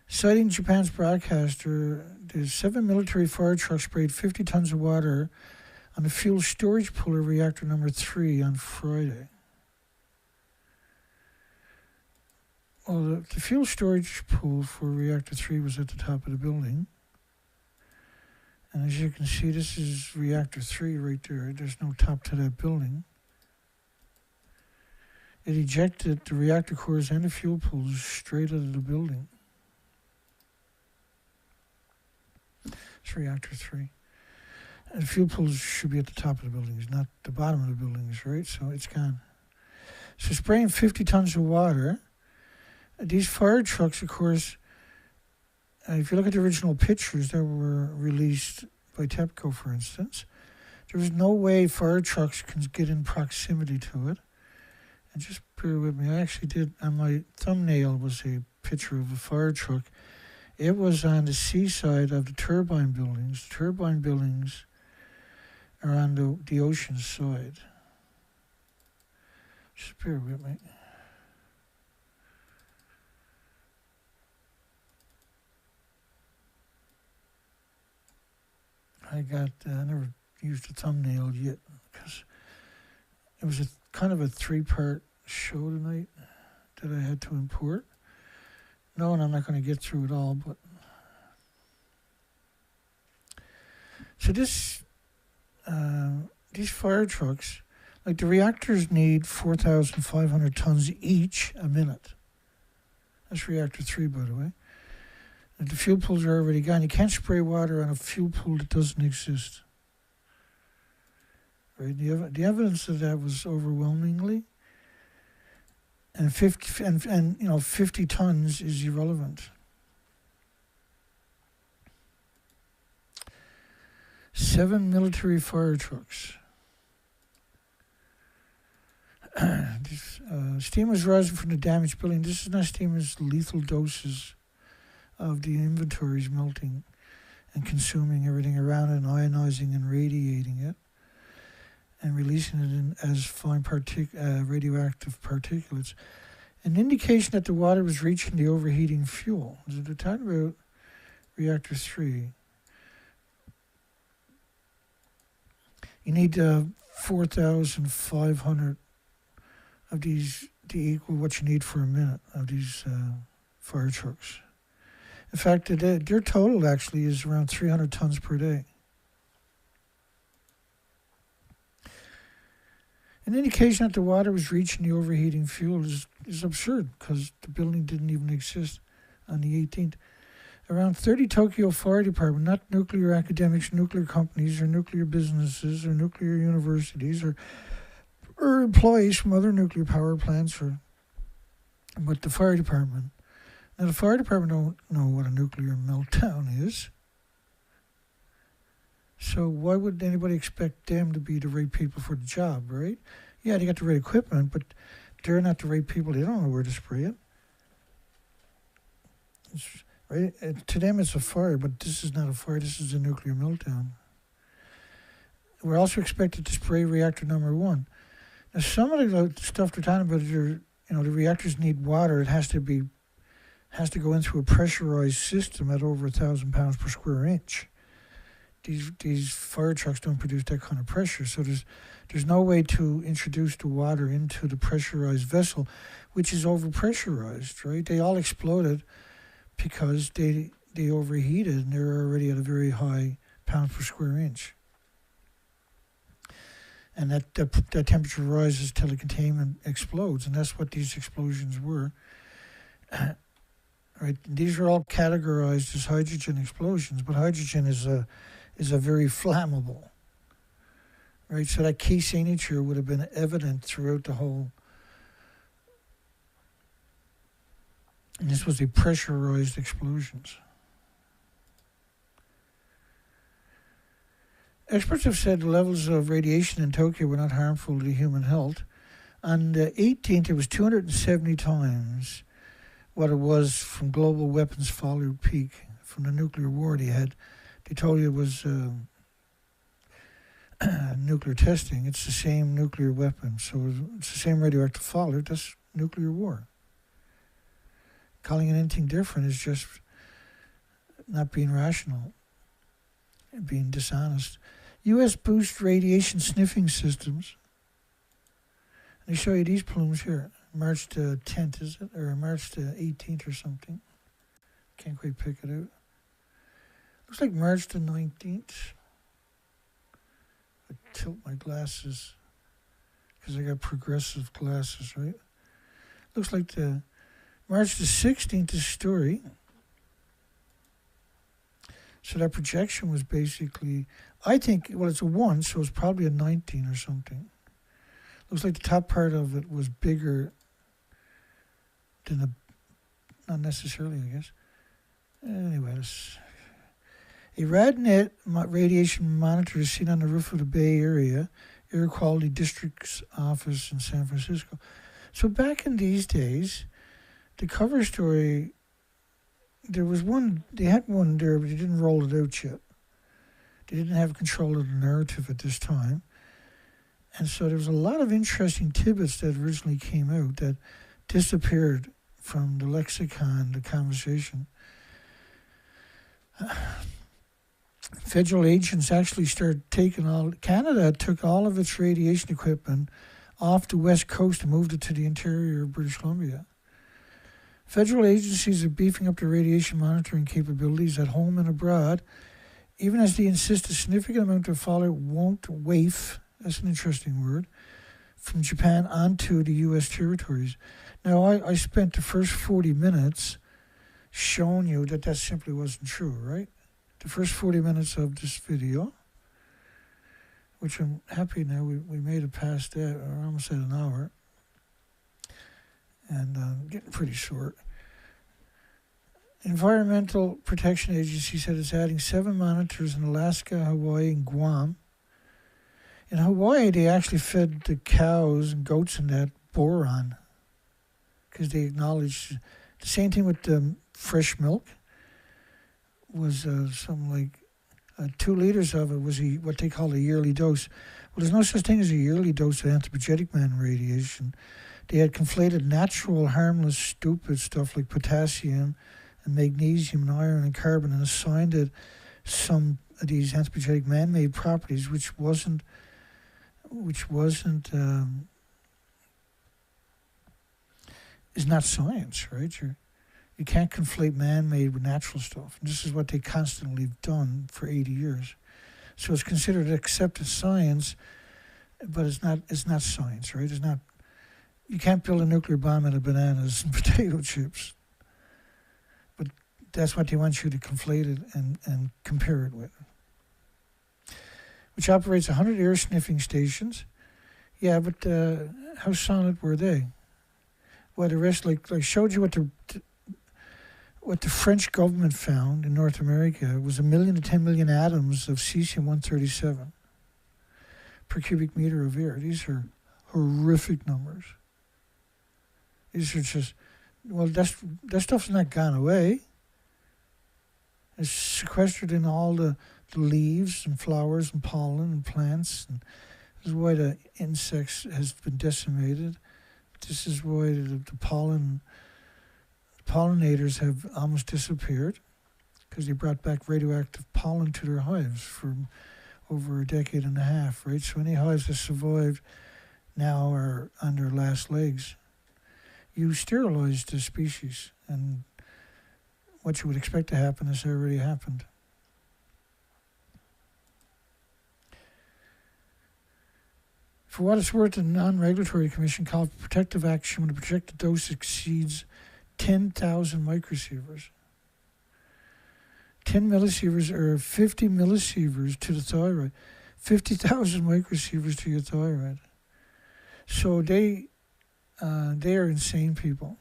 Speaker 1: Citing Japan's broadcaster, there's 7 military fire trucks sprayed 50 tons of water on the fuel storage pool of reactor number 3 on Friday. Well, the fuel storage pool for reactor 3 was at the top of the building. And as you can see, this is reactor 3 right there. There's no top to that building. It ejected the reactor cores and the fuel pools straight out of the building. It's reactor 3. And the fuel pools should be at the top of the buildings, not the bottom of the buildings, right? So it's gone. So spraying 50 tons of water. These fire trucks, of course, if you look at the original pictures that were released by TEPCO, for instance, there was no way fire trucks can get in proximity to it. And just bear with me. I actually did, on my thumbnail was a picture of a fire truck. It was on the seaside of the turbine buildings. The turbine buildings are on the ocean side. Just bear with me. I never used a thumbnail yet because it was kind of a 3-part show tonight that I had to import. No, and I'm not going to get through it all, but so these fire trucks, like the reactors need 4,500 tons each a minute. That's reactor 3, by the way. And the fuel pools are already gone. You can't spray water on a fuel pool that doesn't exist. Right? The evidence of that was overwhelmingly, and 50 tons is irrelevant. 7 military fire trucks. Steam was rising from the damaged building. This is not steam, it's lethal doses of the inventories melting and consuming everything around it and ionizing and radiating it and releasing it as fine radioactive particulates. An indication that the water was reaching the overheating fuel. So they're talking about reactor 3. You need 4,500 of these to equal what you need for a minute of these fire trucks. In fact, their total actually is around 300 tons per day. An indication that the water was reaching the overheating fuel is absurd because the building didn't even exist on the 18th. Around 30 Tokyo Fire Department, not nuclear academics, nuclear companies, or nuclear businesses, or nuclear universities, or employees from other nuclear power plants, but the fire department. Now, the fire department don't know what a nuclear meltdown is. So why would anybody expect them to be the right people for the job, right? Yeah, they got the right equipment, but they're not the right people. They don't know where to spray it. Right? To them, it's a fire, but this is not a fire. This is a nuclear meltdown. We're also expected to spray reactor number 1. Now, some of the stuff they're talking about, the reactors need water. It has to go into a pressurized system at over 1,000 pounds per square inch. These fire trucks don't produce that kind of pressure, so there's no way to introduce the water into the pressurized vessel, which is overpressurized, right? They all exploded because they overheated and they're already at a very high pound per square inch. And that temperature rises till the containment explodes, and that's what these explosions were. Right? These are all categorized as hydrogen explosions, but hydrogen is a very flammable. Right? So that key signature would have been evident throughout the whole. And this was a pressurized explosions. Experts have said the levels of radiation in Tokyo were not harmful to human health. On the 18th, it was 270 times what it was from global weapons fallout peak from the nuclear war they had. They told you it was nuclear testing. It's the same nuclear weapon, so it's the same radioactive fallout. That's nuclear war. Calling it anything different is just not being rational, being dishonest. U.S. boost radiation sniffing systems. They show you these plumes here. March the 10th, is it? Or March the 18th or something. Can't quite pick it out. Looks like March the 19th. I tilt my glasses because I got progressive glasses, right? Looks like the March the 16th is story. So that projection was basically, I think, well, it's a 1, so it's probably a 19 or something. Looks like the top part of it was bigger than the, not necessarily, I guess. Anyway, a RadNet radiation monitor is seen on the roof of the Bay Area Air Quality District's office in San Francisco. So back in these days, the cover story, they had one there, but they didn't roll it out yet. They didn't have control of the narrative at this time. And so there was a lot of interesting tidbits that originally came out that disappeared from the lexicon, the conversation. Federal agents actually started Canada took all of its radiation equipment off the west coast and moved it to the interior of British Columbia. Federal agencies are beefing up their radiation monitoring capabilities at home and abroad, even as they insist a significant amount of fallout won't waft, that's an interesting word, from Japan onto the U.S. territories. Now, I spent the first 40 minutes showing you that simply wasn't true, right? The first 40 minutes of this video, which I'm happy now we made it past that, or almost at an hour, and getting pretty short. Environmental Protection Agency said it's adding 7 monitors in Alaska, Hawaii, and Guam. In Hawaii, they actually fed the cows and goats in that boron because they acknowledged the same thing with fresh milk was something like 2 liters of it was what they call a yearly dose. Well, there's no such thing as a yearly dose of anthropogenic man radiation. They had conflated natural, harmless, stupid stuff like potassium and magnesium and iron and carbon and assigned it some of these anthropogenic man-made properties, which wasn't is not science, right? You can't conflate man-made with natural stuff. And this is what they constantly have done for 80 years. So it's considered accepted science, but it's not science, right? It's not. You can't build a nuclear bomb out of bananas and potato chips. But that's what they want you to conflate it and compare it with. Which operates 100 air sniffing stations. Yeah, but how solid were they? Well, the rest, like showed you what the French government found in North America was 1 million to 10 million atoms of cesium-137 per cubic meter of air. These are horrific numbers. These are just, well, that stuff's not gone away. It's sequestered in all the leaves and flowers and pollen and plants. And this is why the insects has been decimated. This is why the pollinators have almost disappeared because they brought back radioactive pollen to their hives for over a decade and a half, right? So any hives that survived now are on their last legs. You sterilize the species, and what you would expect to happen has already happened. For what it's worth, the Non-Regulatory Commission called for protective action when the projected dose exceeds 10,000 microsieverts. 10 millisieverts are 50 millisieverts to the thyroid. 50,000 microsieverts to your thyroid. So they are insane people.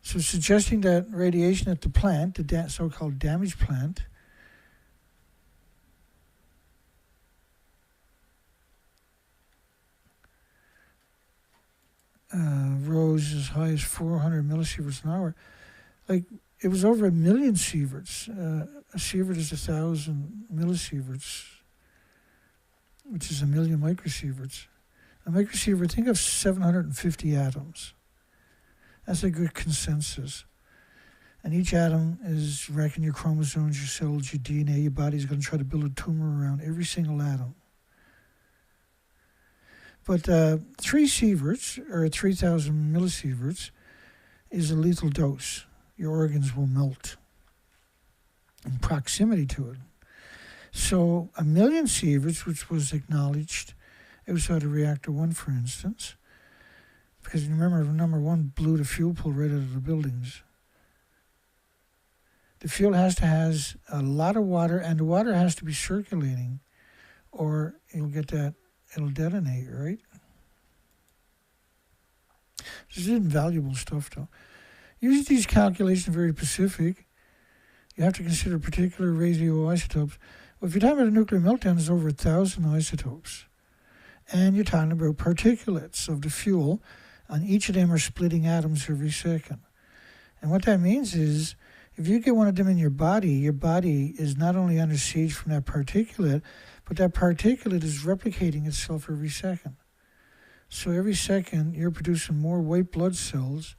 Speaker 1: So suggesting that radiation at the plant, the so-called damaged plant, rose as high as 400 millisieverts an hour. Like, it was over 1 million sieverts. A sievert is 1,000 millisieverts, which is 1 million microsieverts. A microsievert, think of 750 atoms. That's a good consensus. And each atom is wrecking your chromosomes, your cells, your DNA. Your body's going to try to build a tumor around every single atom. But 3 sieverts, or 3,000 millisieverts, is a lethal dose. Your organs will melt in proximity to it. So 1 million sieverts, which was acknowledged outside of Reactor 1, for instance, because you remember, number 1 blew the fuel pool right out of the buildings. The fuel has to have a lot of water, and the water has to be circulating, or you'll get that. It'll detonate, right? This is invaluable stuff, though. Usually these calculations are very specific. You have to consider particular radioisotopes. Well, if you're talking about a nuclear meltdown, there's over 1,000 isotopes. And you're talking about particulates of the fuel, and each of them are splitting atoms every second. And what that means is, if you get one of them in your body is not only under siege from that particulate, but that particulate is replicating itself every second. So every second, you're producing more white blood cells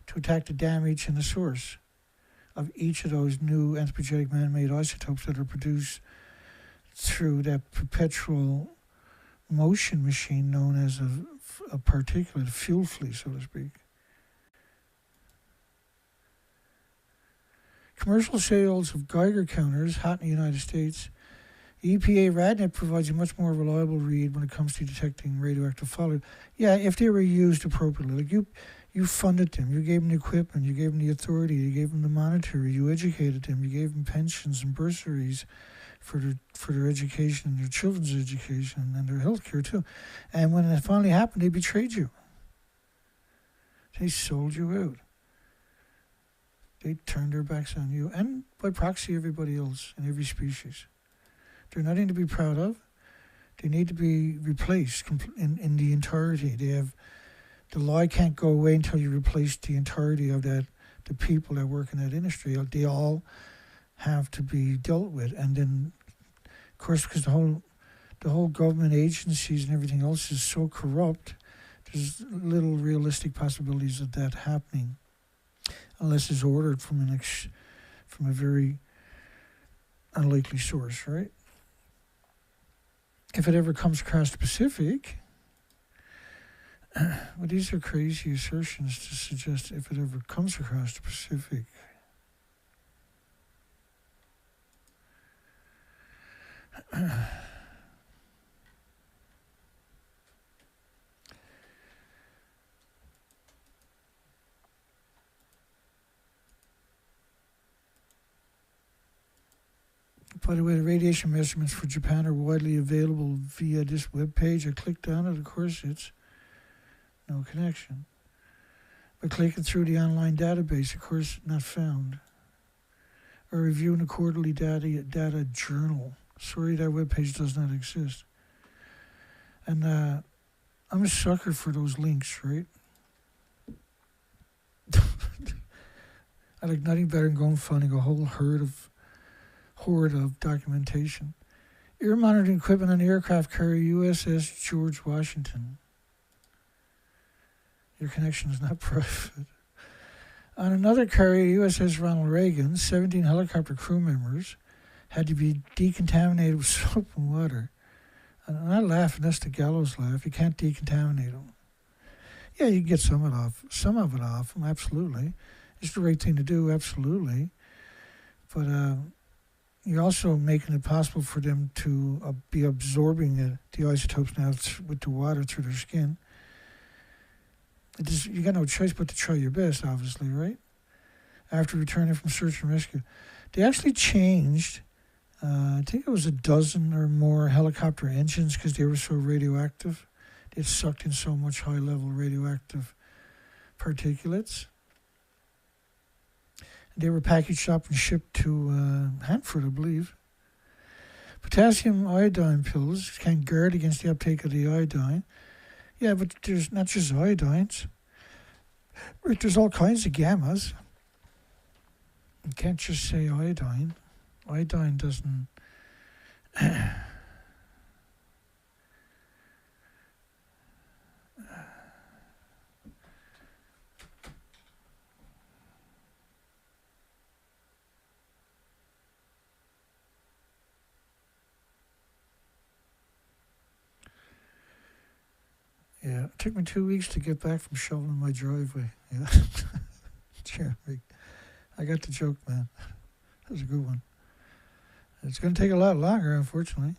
Speaker 1: to attack the damage in the source of each of those new anthropogenic man-made isotopes that are produced through that perpetual motion machine known as a particulate, a fuel flea, so to speak. Commercial sales of Geiger counters, hot in the United States. The EPA RadNet provides a much more reliable read when it comes to detecting radioactive fallout. Yeah, if they were used appropriately. Like you funded them, you gave them the equipment, you gave them the authority, you gave them the monetary, you educated them, you gave them pensions and bursaries for their education and their children's education and their health care too. And when it finally happened, they betrayed you. They sold you out. They turned their backs on you and by proxy everybody else in every species. They're nothing to be proud of. They need to be replaced in the entirety. The law can't go away until you replace the entirety of the people that work in that industry. They all have to be dealt with. And then, of course, because the whole government agencies and everything else is so corrupt, there's little realistic possibilities of that happening, unless it's ordered from a very unlikely source, right? If it ever comes across the Pacific, well, these are crazy assertions to suggest if it ever comes across the Pacific. By the way, the radiation measurements for Japan are widely available via this web page. I clicked on it. Of course, it's no connection. But clicking through the online database, of course, not found. Or reviewing the quarterly data journal. Sorry, that web page does not exist. And I'm a sucker for those links, right? I like nothing better than going finding a whole horde of documentation. Air monitoring equipment on the aircraft carrier USS George Washington. Your connection is not private. On another carrier, USS Ronald Reagan, 17 helicopter crew members had to be decontaminated with soap and water. And I'm not laughing, that's the gallows laugh. You can't decontaminate them. Yeah, you can get some of it off them, absolutely. It's the right thing to do, absolutely. But you're also making it possible for them to be absorbing the isotopes now with the water through their skin. You got no choice but to try your best, obviously, right? After returning from search and rescue. They actually changed, I think it was a dozen or more helicopter engines because they were so radioactive. It sucked in so much high-level radioactive particulates. They were packaged up and shipped to Hanford, I believe. Potassium iodine pills can guard against the uptake of the iodine. Yeah, but there's not just iodines. There's all kinds of gammas. You can't just say iodine. Iodine doesn't... Yeah, it took me 2 weeks to get back from shoveling my driveway. Yeah, Jeremy, I got the joke, man. That was a good one. It's going to take a lot longer, unfortunately.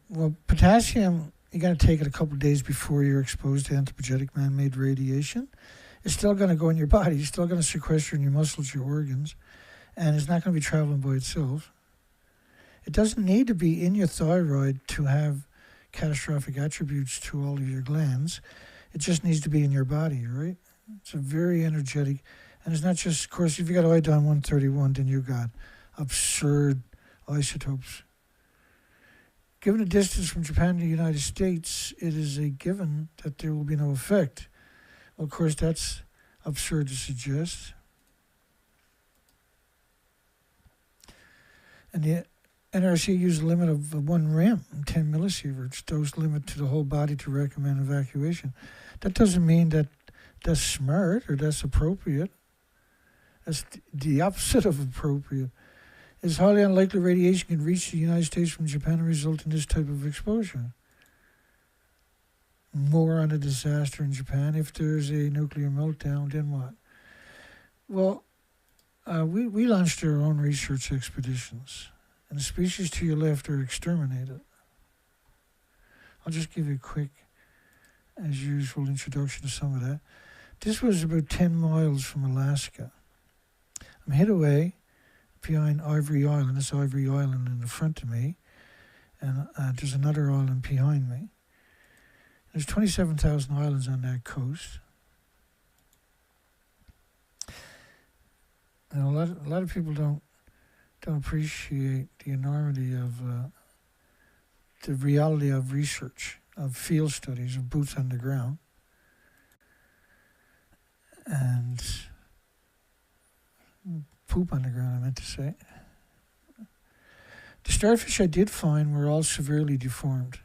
Speaker 1: Well, potassium, you got to take it a couple of days before you're exposed to anthropogenic man-made radiation. It's still going to go in your body. It's still going to sequester in your muscles, your organs, and it's not going to be traveling by itself. It doesn't need to be in your thyroid to have catastrophic attributes to all of your glands. It just needs to be in your body, right? It's a very energetic And it's not just, of course, if you got iodine-131, then you got absurd isotopes. Given the distance from Japan to the United States, it is a given that there will be no effect. Well, of course, that's absurd to suggest. And the NRC used a limit of 1 rem, 10 millisieverts, dose limit to the whole body to recommend evacuation. That doesn't mean that that's smart or that's appropriate. That's the opposite of appropriate. It's highly unlikely radiation can reach the United States from Japan and result in this type of exposure. More on a disaster in Japan. If there's a nuclear meltdown, then what? Well, we launched our own research expeditions, and the species to your left are exterminated. I'll just give you a quick, as usual, introduction to some of that. This was about 10 miles from Alaska. I'm hid away behind Ivory Island. This Ivory Island in the front of me, and there's another island behind me. There's 27,000 islands on that coast. And a lot of people don't appreciate the enormity of the reality of research, of field studies, of boots on the ground. And poop on the ground, I meant to say. The starfish I did find were all severely deformed,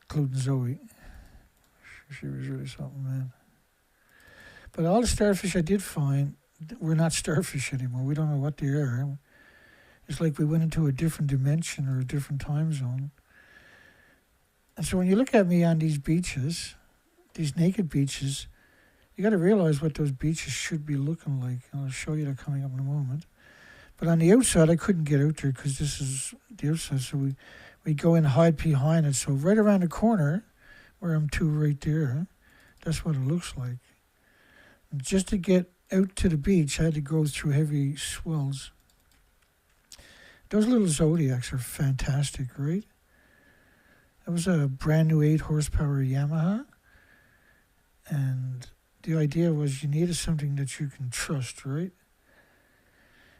Speaker 1: including Zoe. She was really something, man. But all the starfish I did find were not starfish anymore. We don't know what they are. It's like we went into a different dimension or a different time zone. And so when you look at me on these beaches, these naked beaches, you got to realize what those beaches should be looking like. And I'll show you that coming up in a moment. But on the outside, I couldn't get out there because this is the outside. So we go in and hide behind it. So right around the corner, where I'm to right there, that's what it looks like. And just to get out to the beach, I had to go through heavy swells. Those little Zodiacs are fantastic, right? That was a brand new 8 horsepower Yamaha. And the idea was you needed something that you can trust, right?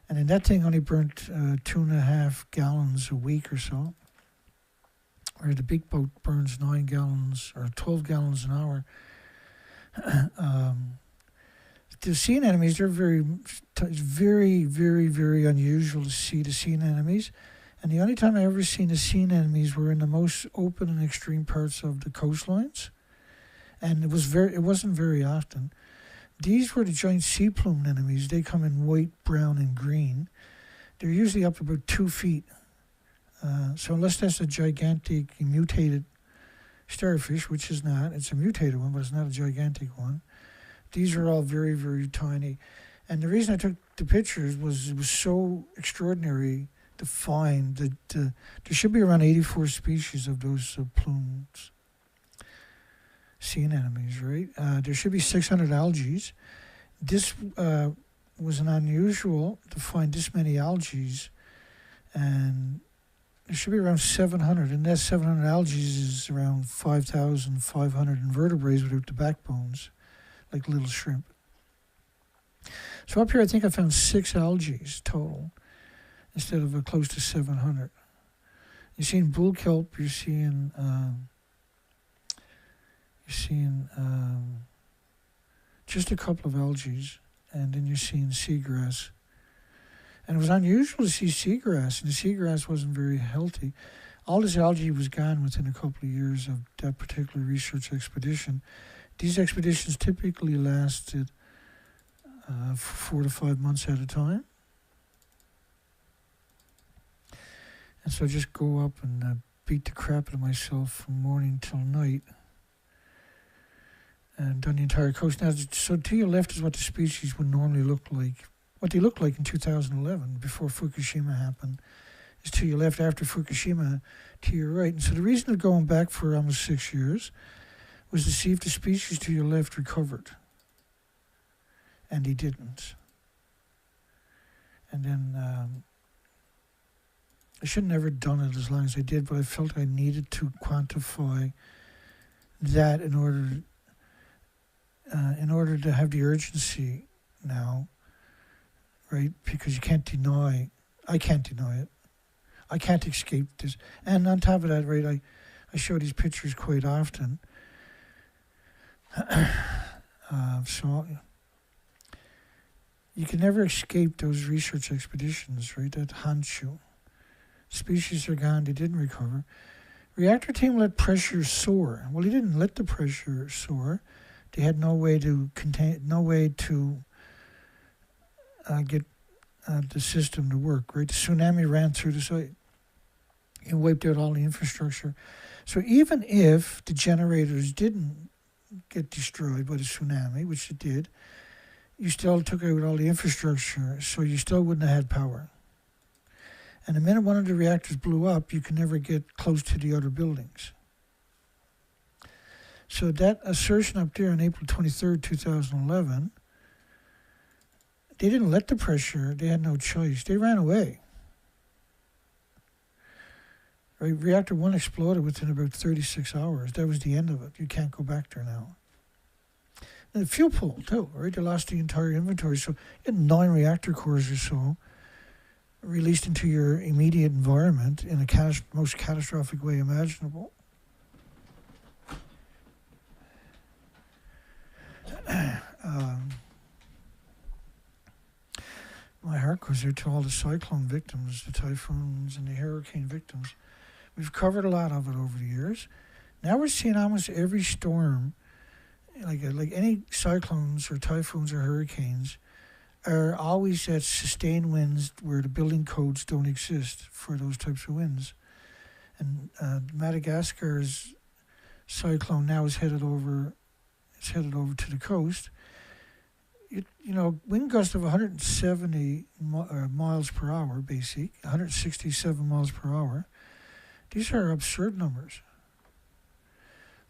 Speaker 1: And then that thing only burnt 2.5 gallons a week or so. Where the big boat burns 9 gallons or 12 gallons an hour. The sea anemones, they're very, very, very unusual to see the sea anemones. And the only time I ever seen the sea anemones were in the most open and extreme parts of the coastlines. And it wasn't very often. These were the giant sea plume anemones. They come in white, brown, and green. They're usually up to about 2 feet. So unless that's a gigantic mutated starfish, which is not, it's a mutated one, but it's not a gigantic one. These are all very, very tiny. And the reason I took the pictures was it was so extraordinary to find that there should be around 84 species of those plumes. Sea anemones, right? There should be 600 algae. This was an unusual to find this many algae, and there should be around 700, and that 700 algae is around 5,500 invertebrates without the backbones, like little shrimp. So up here, I think I found 6 algae total, instead of close to 700. You're seeing bull kelp, you're seeing just a couple of algae, and then you're seeing seagrass. And it was unusual to see seagrass, and the seagrass wasn't very healthy. All this algae was gone within a couple of years of that particular research expedition. These expeditions typically lasted 4 to 5 months at a time. And so I just go up and beat the crap out of myself from morning till night. And done the entire coast. Now, so to your left is what the species would normally look like. What they looked like in 2011, before Fukushima happened, is to your left after Fukushima, to your right. And so the reason of going back for almost 6 years was to see if the species to your left recovered. And they didn't. And then I should have never done it as long as I did, but I felt I needed to quantify that in order in order to have the urgency now, right? Because you can't deny, I can't deny it. I can't escape this. And on top of that, right, I show these pictures quite often. So you can never escape those research expeditions, right, that haunt you. Species are gone, they didn't recover. Reactor team let pressure soar. Well, he didn't let the pressure soar. They had no way to contain, no way to get the system to work, right? The tsunami ran through the site. It wiped out all the infrastructure. So even if the generators didn't get destroyed by the tsunami, which it did, you still took out all the infrastructure, so you still wouldn't have had power. And the minute one of the reactors blew up, you can never get close to the other buildings. So that assertion up there on April 23rd, 2011, they didn't let the pressure, they had no choice. They ran away. Right? Reactor 1 exploded within about 36 hours. That was the end of it. You can't go back there now. And the fuel pool, too, right? They lost the entire inventory. So you had 9 reactor cores or so released into your immediate environment in a most catastrophic way imaginable. My heart goes out to all the cyclone victims, the typhoons and the hurricane victims. We've covered a lot of it over the years. Now we're seeing almost every storm, like any cyclones or typhoons or hurricanes, are always at sustained winds where the building codes don't exist for those types of winds. And Madagascar's cyclone now is headed over to the coast. Wind gusts of 170 miles per hour, basic, 167 miles per hour. These are absurd numbers.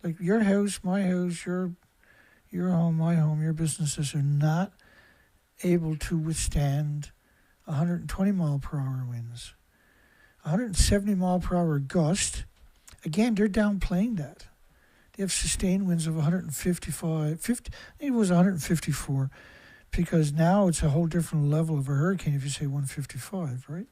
Speaker 1: Like your house, my house, your home, my home, your businesses are not able to withstand 120 mile per hour winds. 170 mile per hour gust, again, they're downplaying that. They have sustained winds of 155, 50, I think it was 154, because now it's a whole different level of a hurricane if you say 155, right?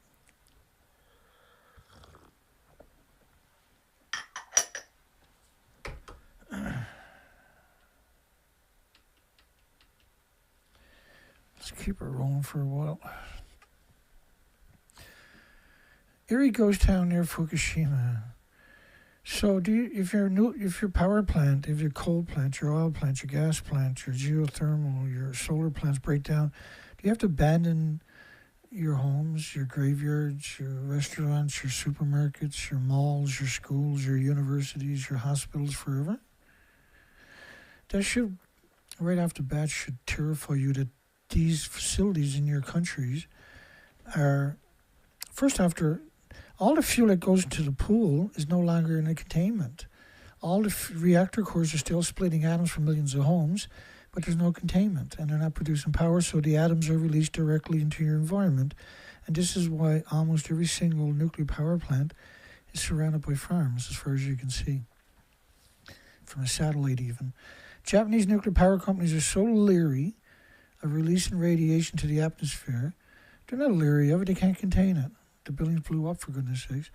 Speaker 1: Let's keep it rolling for a while. Erie ghost town near Fukushima. So if your power plant, if your coal plant, your oil plant, your gas plant, your geothermal, your solar plants break down, do you have to abandon your homes, your graveyards, your restaurants, your supermarkets, your malls, your schools, your universities, your hospitals forever? That should, right off the bat, should terrify you that these facilities in your countries are, first after, all the fuel that goes into the pool is no longer in a containment. All the reactor cores are still splitting atoms from millions of homes, but there's no containment, and they're not producing power, so the atoms are released directly into your environment. And this is why almost every single nuclear power plant is surrounded by farms, as far as you can see, from a satellite even. Japanese nuclear power companies are so leery of releasing radiation to the atmosphere. They're not leery of it, they can't contain it. The buildings blew up, for goodness sakes,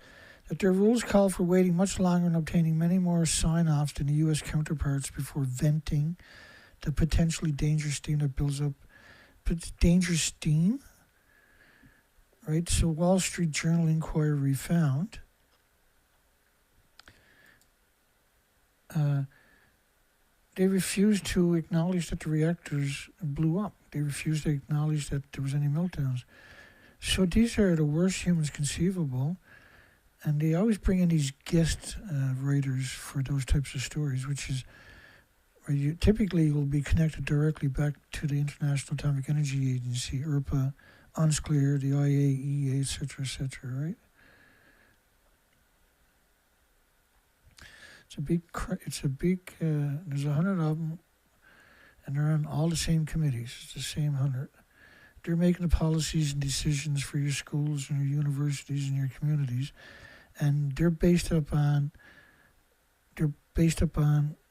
Speaker 1: that their rules call for waiting much longer and obtaining many more sign-offs than the U.S. counterparts before venting the potentially dangerous steam that builds up. But dangerous steam? Right? So Wall Street Journal inquiry found they refused to acknowledge that the reactors blew up. They refused to acknowledge that there was any meltdowns. So these are the worst humans conceivable, and they always bring in these guest writers for those types of stories, which is where you typically will be connected directly back to the International Atomic Energy Agency, IRPA, UNSCLEAR, the IAEA, etc., right? It's a big, there's 100 of them, and they're on all the same committees. It's the same 100. They're making the policies and decisions for your schools and your universities and your communities, and they're based upon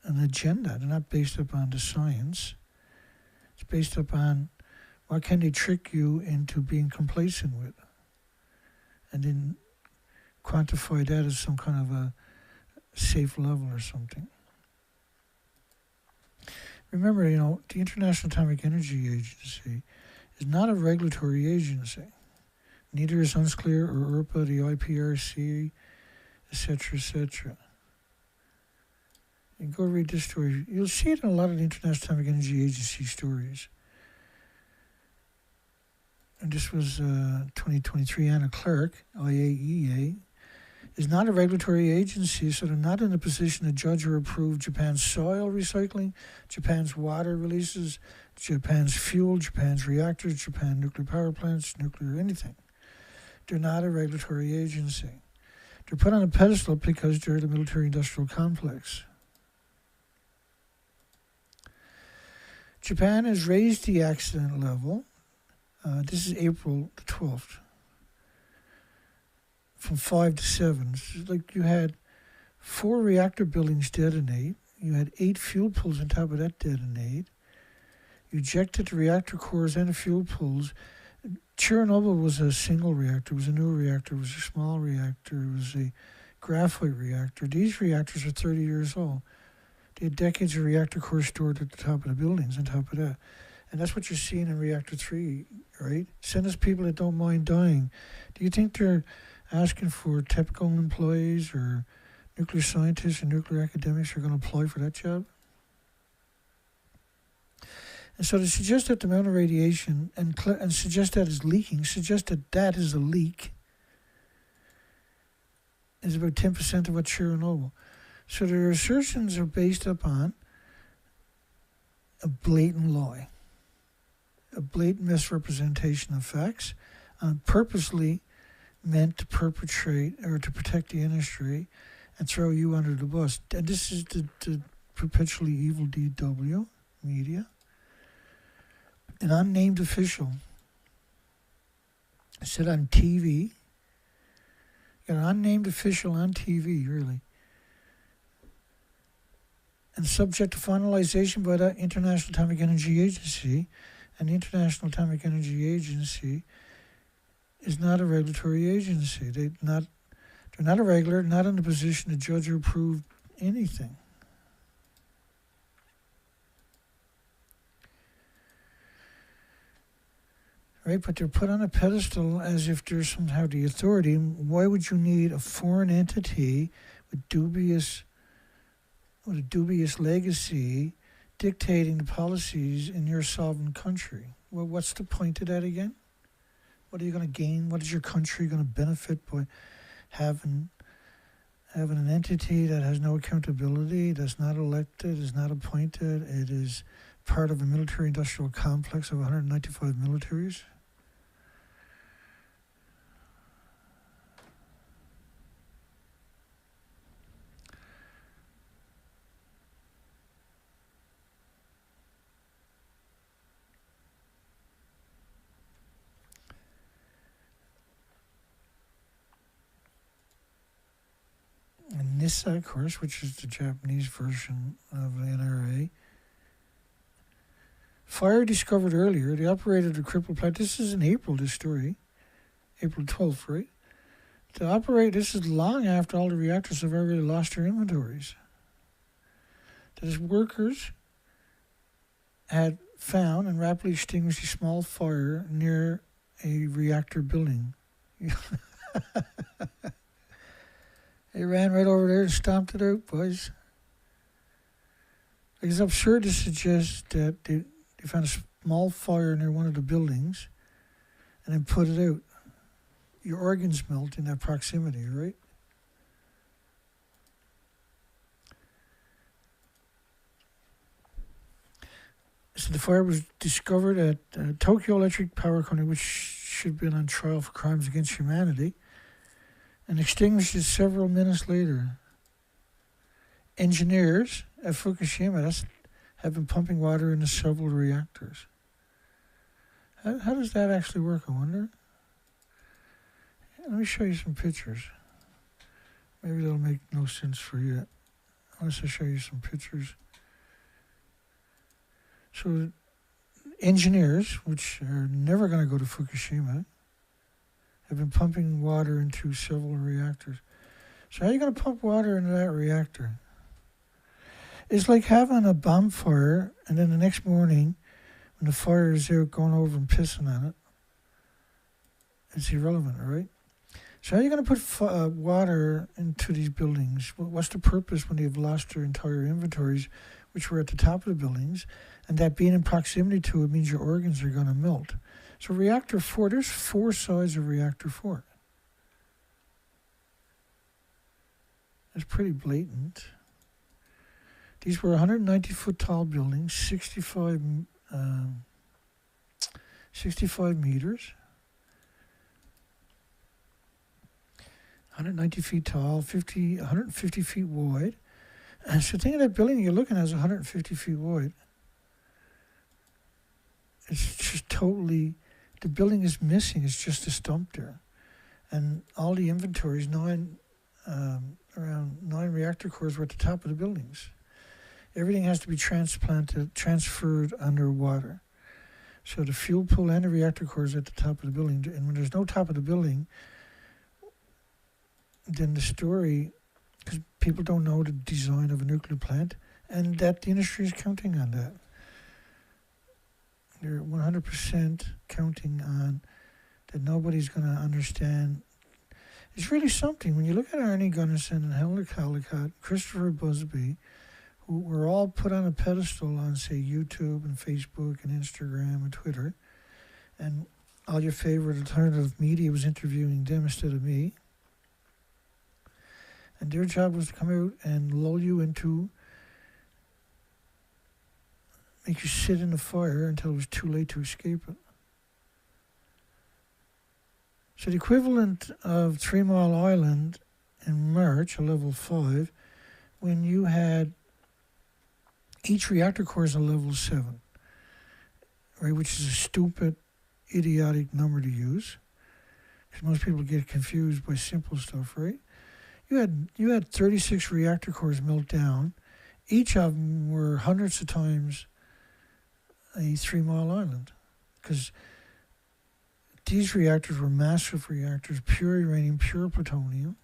Speaker 1: an agenda. They're not based upon the science. It's based upon what can they trick you into being complacent with, and then quantify that as some kind of a safe level or something. Remember, the International Atomic Energy Agency is not a regulatory agency. Neither is UNSCLEAR or IRPA, the IPRC, etc., etc. You go read this story. You'll see it in a lot of the International Atomic Energy Agency stories. And this was 2023. Anna Clark, IAEA, is not a regulatory agency, so they're not in a position to judge or approve Japan's soil recycling, Japan's water releases, Japan's fuel, Japan's reactors, Japan nuclear power plants, nuclear anything. They're not a regulatory agency. They're put on a pedestal because they're the military-industrial complex. Japan has raised the accident level. This is April the 12th. From 5 to 7. It's like you had 4 reactor buildings detonate. You had 8 fuel pools on top of that detonate. You ejected the reactor cores and the fuel pools. Chernobyl was a single reactor. It was a new reactor. It was a small reactor. It was a graphite reactor. These reactors are 30 years old. They had decades of reactor cores stored at the top of the buildings on top of that. And that's what you're seeing in Reactor 3, right? Send us people that don't mind dying. Do you think they're asking for TEPCO employees or nuclear scientists and nuclear academics are going to apply for that job? And so to suggest that the amount of radiation and suggest that is leaking, suggest that that is a leak, is about 10% of what Chernobyl. So their assertions are based upon a blatant lie, a blatant misrepresentation of facts, purposely meant to perpetrate or to protect the industry and throw you under the bus. And this is the perpetually evil DW media. An unnamed official said on TV, got an unnamed official on TV, really, and subject to finalization by the International Atomic Energy Agency, and the International Atomic Energy Agency is not a regulatory agency. They're not a regular, not in a position to judge or approve anything. Right, but they're put on a pedestal as if they're somehow the authority. Why would you need a foreign entity with a dubious legacy dictating the policies in your sovereign country? Well, what's the point of that again? What are you going to gain? What is your country going to benefit by having an entity that has no accountability, that's not elected, is not appointed? It is part of a military-industrial complex of 195 militaries. And NISA, of course, which is the Japanese version of the NRA, fire discovered earlier. They operated a crippled plant. This is in April, this story. April 12th, right? To operate, this is long after all the reactors have already lost their inventories. That workers had found and rapidly extinguished a small fire near a reactor building. They ran right over there and stomped it out, boys. It's absurd to suggest that they found a small fire near one of the buildings and then put it out. Your organs melt in that proximity, right? So the fire was discovered at Tokyo Electric Power Company, which should have been on trial for crimes against humanity, and extinguished it several minutes later. Engineers at Fukushima have been pumping water into several reactors. How does that actually work, I wonder? Let me show you some pictures. Maybe that'll make no sense for you. unless I show you some pictures. So engineers, which are never going to go to Fukushima, have been pumping water into several reactors. So how are you going to pump water into that reactor? It's like having a bonfire, and then the next morning, when the fire is out, going over and pissing on it. It's irrelevant, right? So how are you going to put water into these buildings? What's the purpose when they've lost their entire inventories, which were at the top of the buildings, and that being in proximity to it means your organs are going to melt? So reactor 4, there's 4 sides of reactor 4. That's pretty blatant. These were 190-foot tall buildings, 65 meters, 190 feet tall, 150 feet wide. And so think of that building you're looking at is 150 feet wide. It's just totally, the building is missing. It's just a stump there. And all the inventories, around 9 reactor cores were at the top of the buildings. Everything has to be transferred underwater. So the fuel pool and the reactor cores at the top of the building. And when there's no top of the building, then the story, because people don't know the design of a nuclear plant, and that the industry is counting on that. They're 100% counting on that nobody's going to understand. It's really something. When you look at Arnie Gunnarsson and Helen Caldicott, Christopher Busby, who were all put on a pedestal on, say, YouTube and Facebook and Instagram and Twitter, and all your favorite alternative media was interviewing them instead of me. And their job was to come out and lull you into, make you sit in the fire until it was too late to escape it. So the equivalent of 3 Mile Island in March, a level 5, when you had each reactor core is a level 7, right, which is a stupid, idiotic number to use, because most people get confused by simple stuff, right? You had 36 reactor cores melt down. Each of them were hundreds of times a 3 Mile Island, because these reactors were massive reactors, pure uranium, pure plutonium.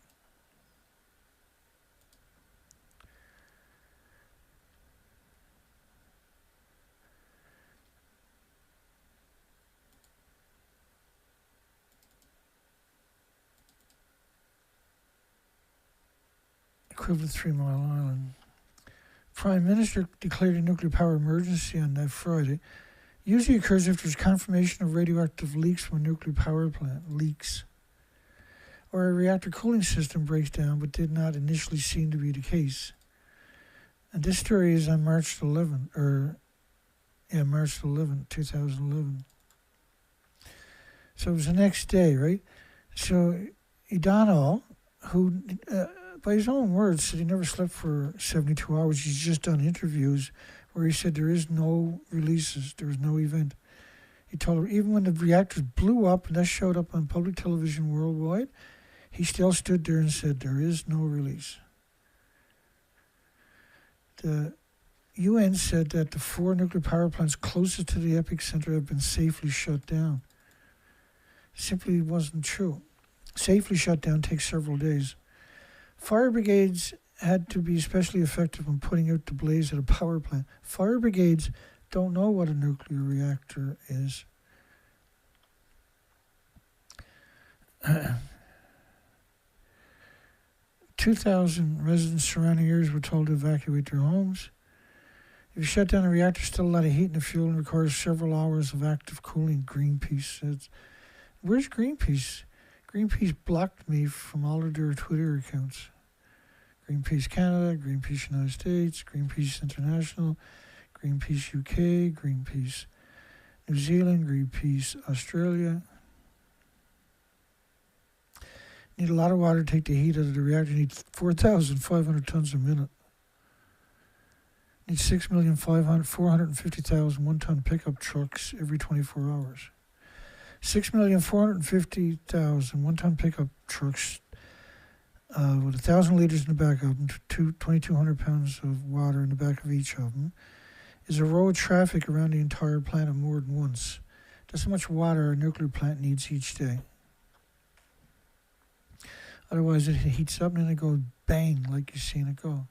Speaker 1: Equivalent 3 Mile Island. Prime Minister declared a nuclear power emergency on that Friday. Usually occurs if there's confirmation of radioactive leaks from a nuclear power plant, leaks, or a reactor cooling system breaks down, but did not initially seem to be the case. And this story is on March 11, 2011. So it was the next day, right? So O'Donnell, who, by his own words, said he never slept for 72 hours. He's just done interviews where he said there is no releases, there is no event. He told her even when the reactors blew up and that showed up on public television worldwide, he still stood there and said there is no release. The UN said that the 4 nuclear power plants closest to the epicenter have been safely shut down. It simply wasn't true. Safely shut down takes several days. Fire brigades had to be especially effective in putting out the blaze at a power plant. Fire brigades don't know what a nuclear reactor is. 2,000 residents surrounding areas were told to evacuate their homes. If you shut down a reactor, still a lot of heat in the fuel and requires several hours of active cooling, Greenpeace says. Where's Greenpeace? Greenpeace blocked me from all of their Twitter accounts. Greenpeace Canada, Greenpeace United States, Greenpeace International, Greenpeace UK, Greenpeace New Zealand, Greenpeace Australia. Need a lot of water to take the heat out of the reactor. Need 4,500 tons a minute. Need 6,450,000 one-ton pickup trucks every 24 hours. 6,450,000 one-ton pickup trucks with 1,000 liters in the back of them, 2,200 pounds of water in the back of each of them, is a row of traffic around the entire planet more than once. That's how much water a nuclear plant needs each day. Otherwise, it heats up and then it goes bang, like you've seen it go.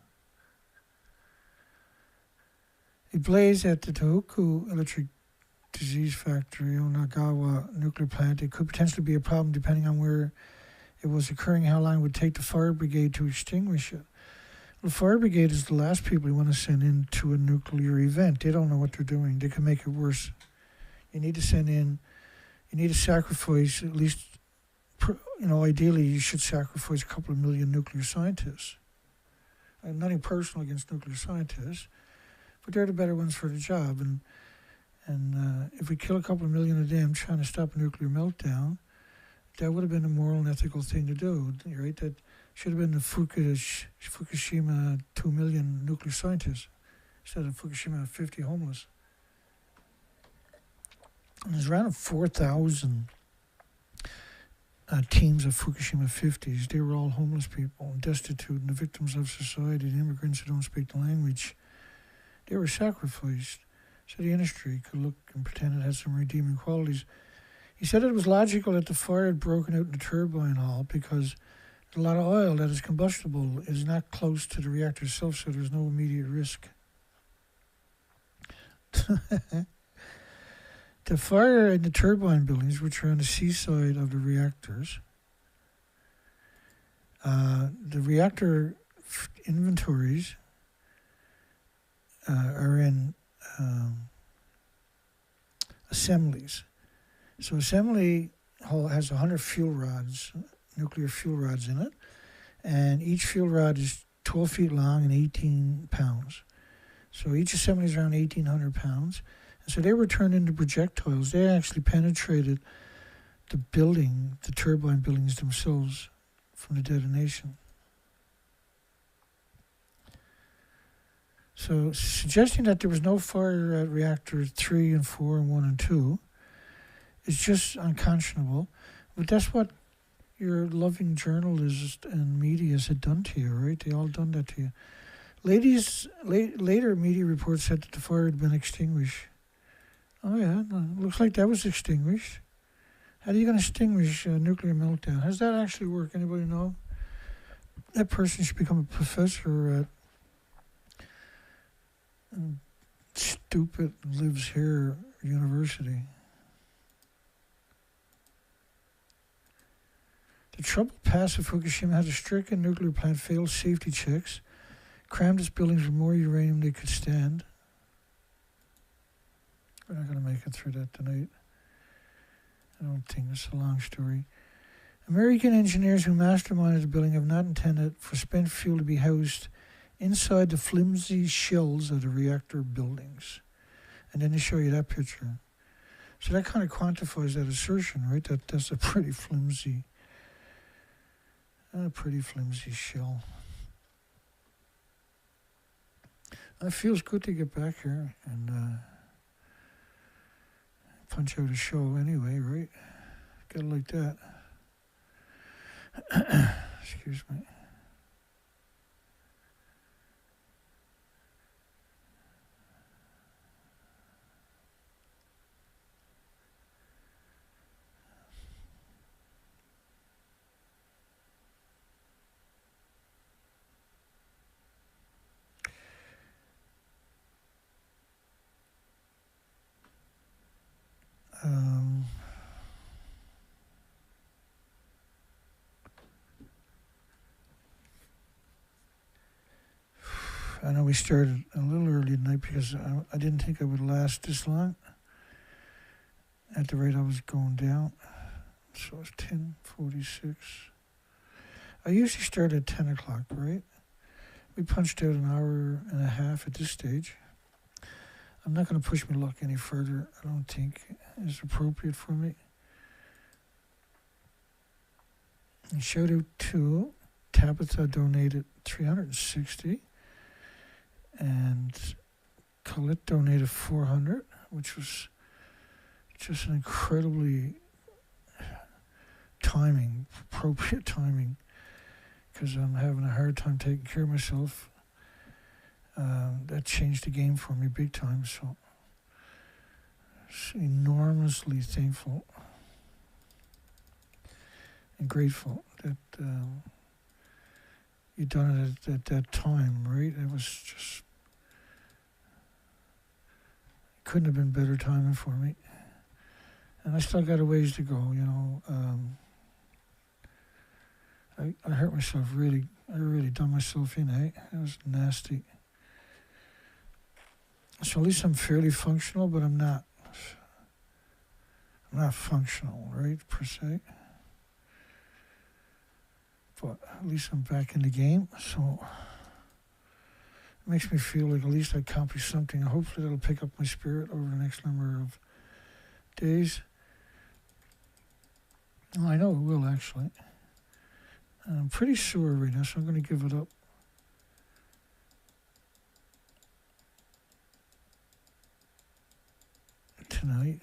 Speaker 1: A blaze at the Tohoku Electric Disease Factory, Onagawa nuclear plant. It could potentially be a problem depending on where it was occurring, how long it would take the fire brigade to extinguish it. The fire brigade is the last people you want to send into a nuclear event. They don't know what they're doing. They can make it worse. You need to send in, you need to sacrifice at least, ideally you should sacrifice a couple of million nuclear scientists. Nothing personal against nuclear scientists, but they're the better ones for the job. And if we kill a couple of million of them trying to stop a nuclear meltdown, that would have been a moral and ethical thing to do, right? That should have been the Fukushima 2 million nuclear scientists instead of Fukushima 50 homeless. And there's around 4,000 teams of Fukushima 50s. They were all homeless people and destitute and the victims of society, the immigrants who don't speak the language. They were sacrificed so the industry could look and pretend it had some redeeming qualities. He said it was logical that the fire had broken out in the turbine hall because a lot of oil that is combustible is not close to the reactor itself, so there's no immediate risk. The fire in the turbine buildings, which are on the seaside of the reactors, the reactor inventories are in assemblies. So assembly hall has 100 fuel rods, nuclear fuel rods in it, and each fuel rod is 12 feet long and 18 pounds. So each assembly is around 1,800 pounds. And so they were turned into projectiles. They actually penetrated the building, the turbine buildings themselves from the detonation. So suggesting that there was no fire at reactor 3 and 4 and 1 and 2 is just unconscionable. But that's what your loving journalists and media had done to you, right? They all done that to you. Later media reports said that the fire had been extinguished. Oh yeah, no, looks like that was extinguished. How are you going to extinguish a nuclear meltdown? How does that actually work? Anybody know? That person should become a professor at stupid lives here university. The troubled past of Fukushima had a stricken nuclear plant failed safety checks, crammed its buildings with more uranium they could stand. We're not going to make it through that tonight. I don't think. It's a long story. American engineers who masterminded the building have not intended for spent fuel to be housed inside the flimsy shells of the reactor buildings. And then they show you that picture. So that kind of quantifies that assertion, right? That's a pretty flimsy shell. It feels good to get back here and punch out a show anyway, right? Got it like that. Excuse me. I know we started a little early tonight because I didn't think I would last this long at the rate I was going down. So it's 10:46. I usually start at 10 o'clock, right? We punched out an hour and a half at this stage. I'm not going to push my luck any further. I don't think it's appropriate for me. And shout out to Tabitha donated 360. And Colette donated 400, which was just an incredibly appropriate timing. because I'm having a hard time taking care of myself. That changed the game for me big time, so enormously thankful and grateful that you done it at that time, right? It was just, couldn't have been better timing for me. And I still got a ways to go, you know. I hurt myself really. I really done myself in, eh? It was nasty. So at least I'm fairly functional, but I'm not functional, right, per se. But at least I'm back in the game, so it makes me feel like at least I accomplished something. Hopefully that'll pick up my spirit over the next number of days. Well, I know it will, actually. And I'm pretty sure right now, so I'm going to give it up. Tonight.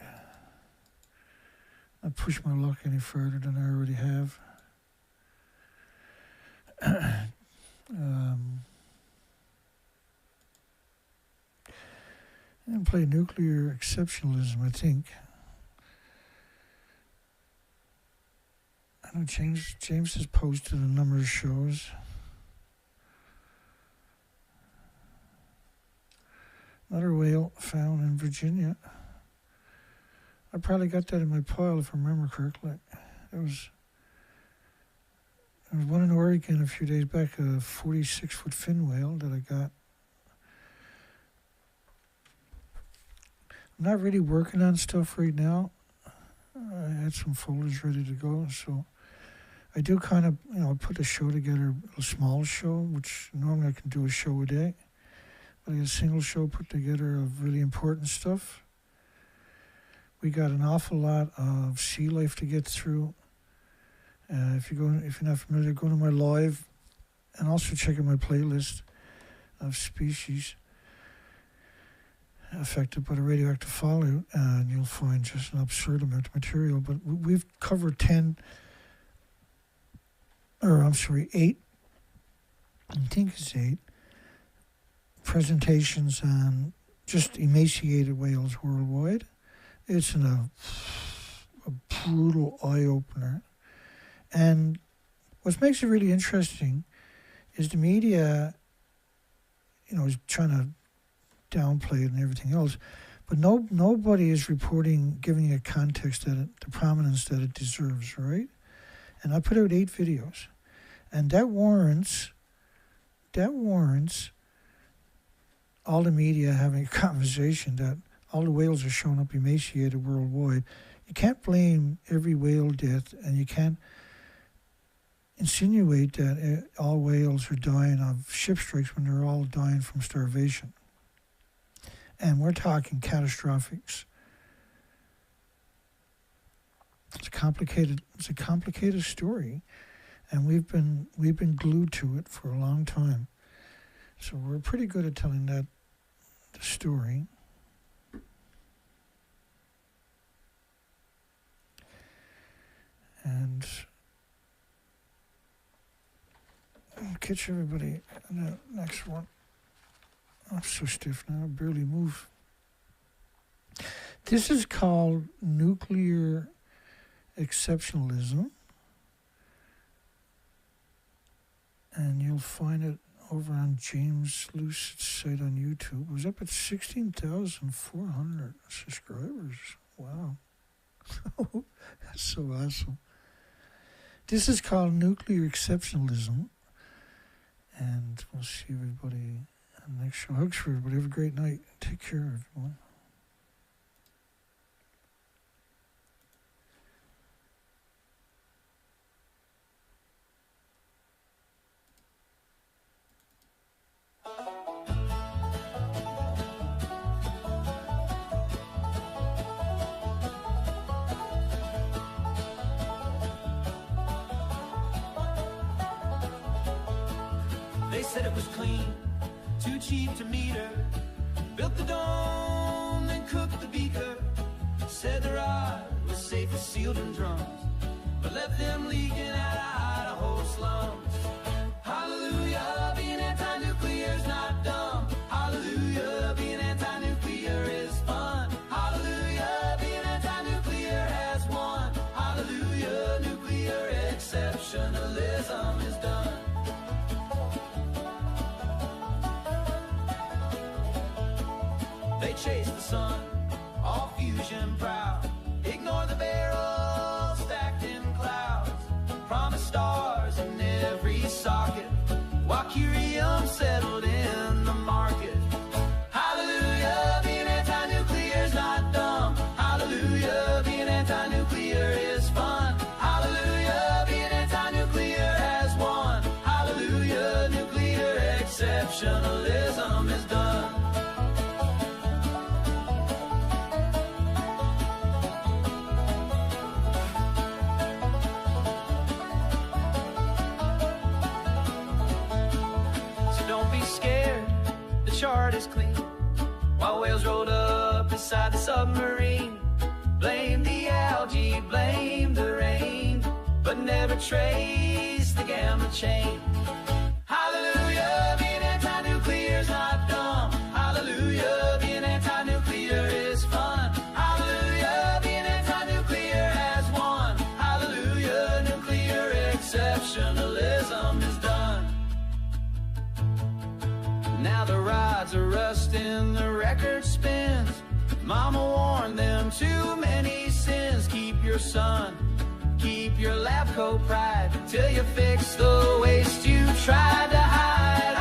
Speaker 1: Not push my luck any further than I already have. And play nuclear exceptionalism, I think. I know James has posted a number of shows. Another whale found in Virginia. I probably got that in my pile if I remember correctly. There was one in Oregon a few days back, a 46-foot fin whale that I got. I'm not really working on stuff right now. I had some folders ready to go, so I do kind of, I put a show together, a small show, which normally I can do a show a day. But I got a single show put together of really important stuff. We got an awful lot of sea life to get through. If you're not familiar, go to my live and also check out my playlist of species affected by the radioactive fallout, and you'll find just an absurd amount of material. But we've covered 8, I think it's 8, presentations on just emaciated whales worldwide. It's a brutal eye-opener. And what makes it really interesting is the media, is trying to downplay it and everything else, but nobody is reporting, giving it context, the prominence that it deserves, right? And I put out 8 videos, and that warrants all the media having a conversation that all the whales are showing up emaciated worldwide. You can't blame every whale death, and you can't insinuate that all whales are dying of ship strikes when they're all dying from starvation. And we're talking catastrophics. It's a complicated story, and we've been glued to it for a long time. So we're pretty good at telling the story. And I'll catch everybody in the next one. I'm so stiff now, I barely move. This is called nuclear exceptionalism. And you'll find it over on James Lucid's site on YouTube. It was up at 16,400 subscribers. Wow. That's so awesome. This is called nuclear exceptionalism. And we'll see everybody on the next show. Hugs for everybody. Have a great night. Take care, everyone.
Speaker 2: They said it was clean, too cheap to meter. Built the dome, then cooked the beaker. Said the rod was safe as sealed in drums, but left them leaking out of Idaho slums. they chase the sun, all fusion proud. Ignore the barrels stacked in clouds. Promise stars in every socket, while curium settled in the market. Hallelujah, being anti-nuclear's not dumb. Hallelujah, being anti-nuclear is fun. Hallelujah, being anti-nuclear has won. Hallelujah, nuclear exceptionalism is done. Chart is clean, while whales rolled up inside the submarine. Blame the algae, blame the rain, but never trace the gamma chain. Hallelujah, being anti-nuclear's not dumb. Hallelujah, being anti-nuclear is fun. Hallelujah, being anti-nuclear has won. Hallelujah, nuclear exceptionalism is done. Now the rods are rusting, the record spins. Mama warned them, too many sins. Keep your son, keep your lab coat pride, till you fix the waste you tried to hide.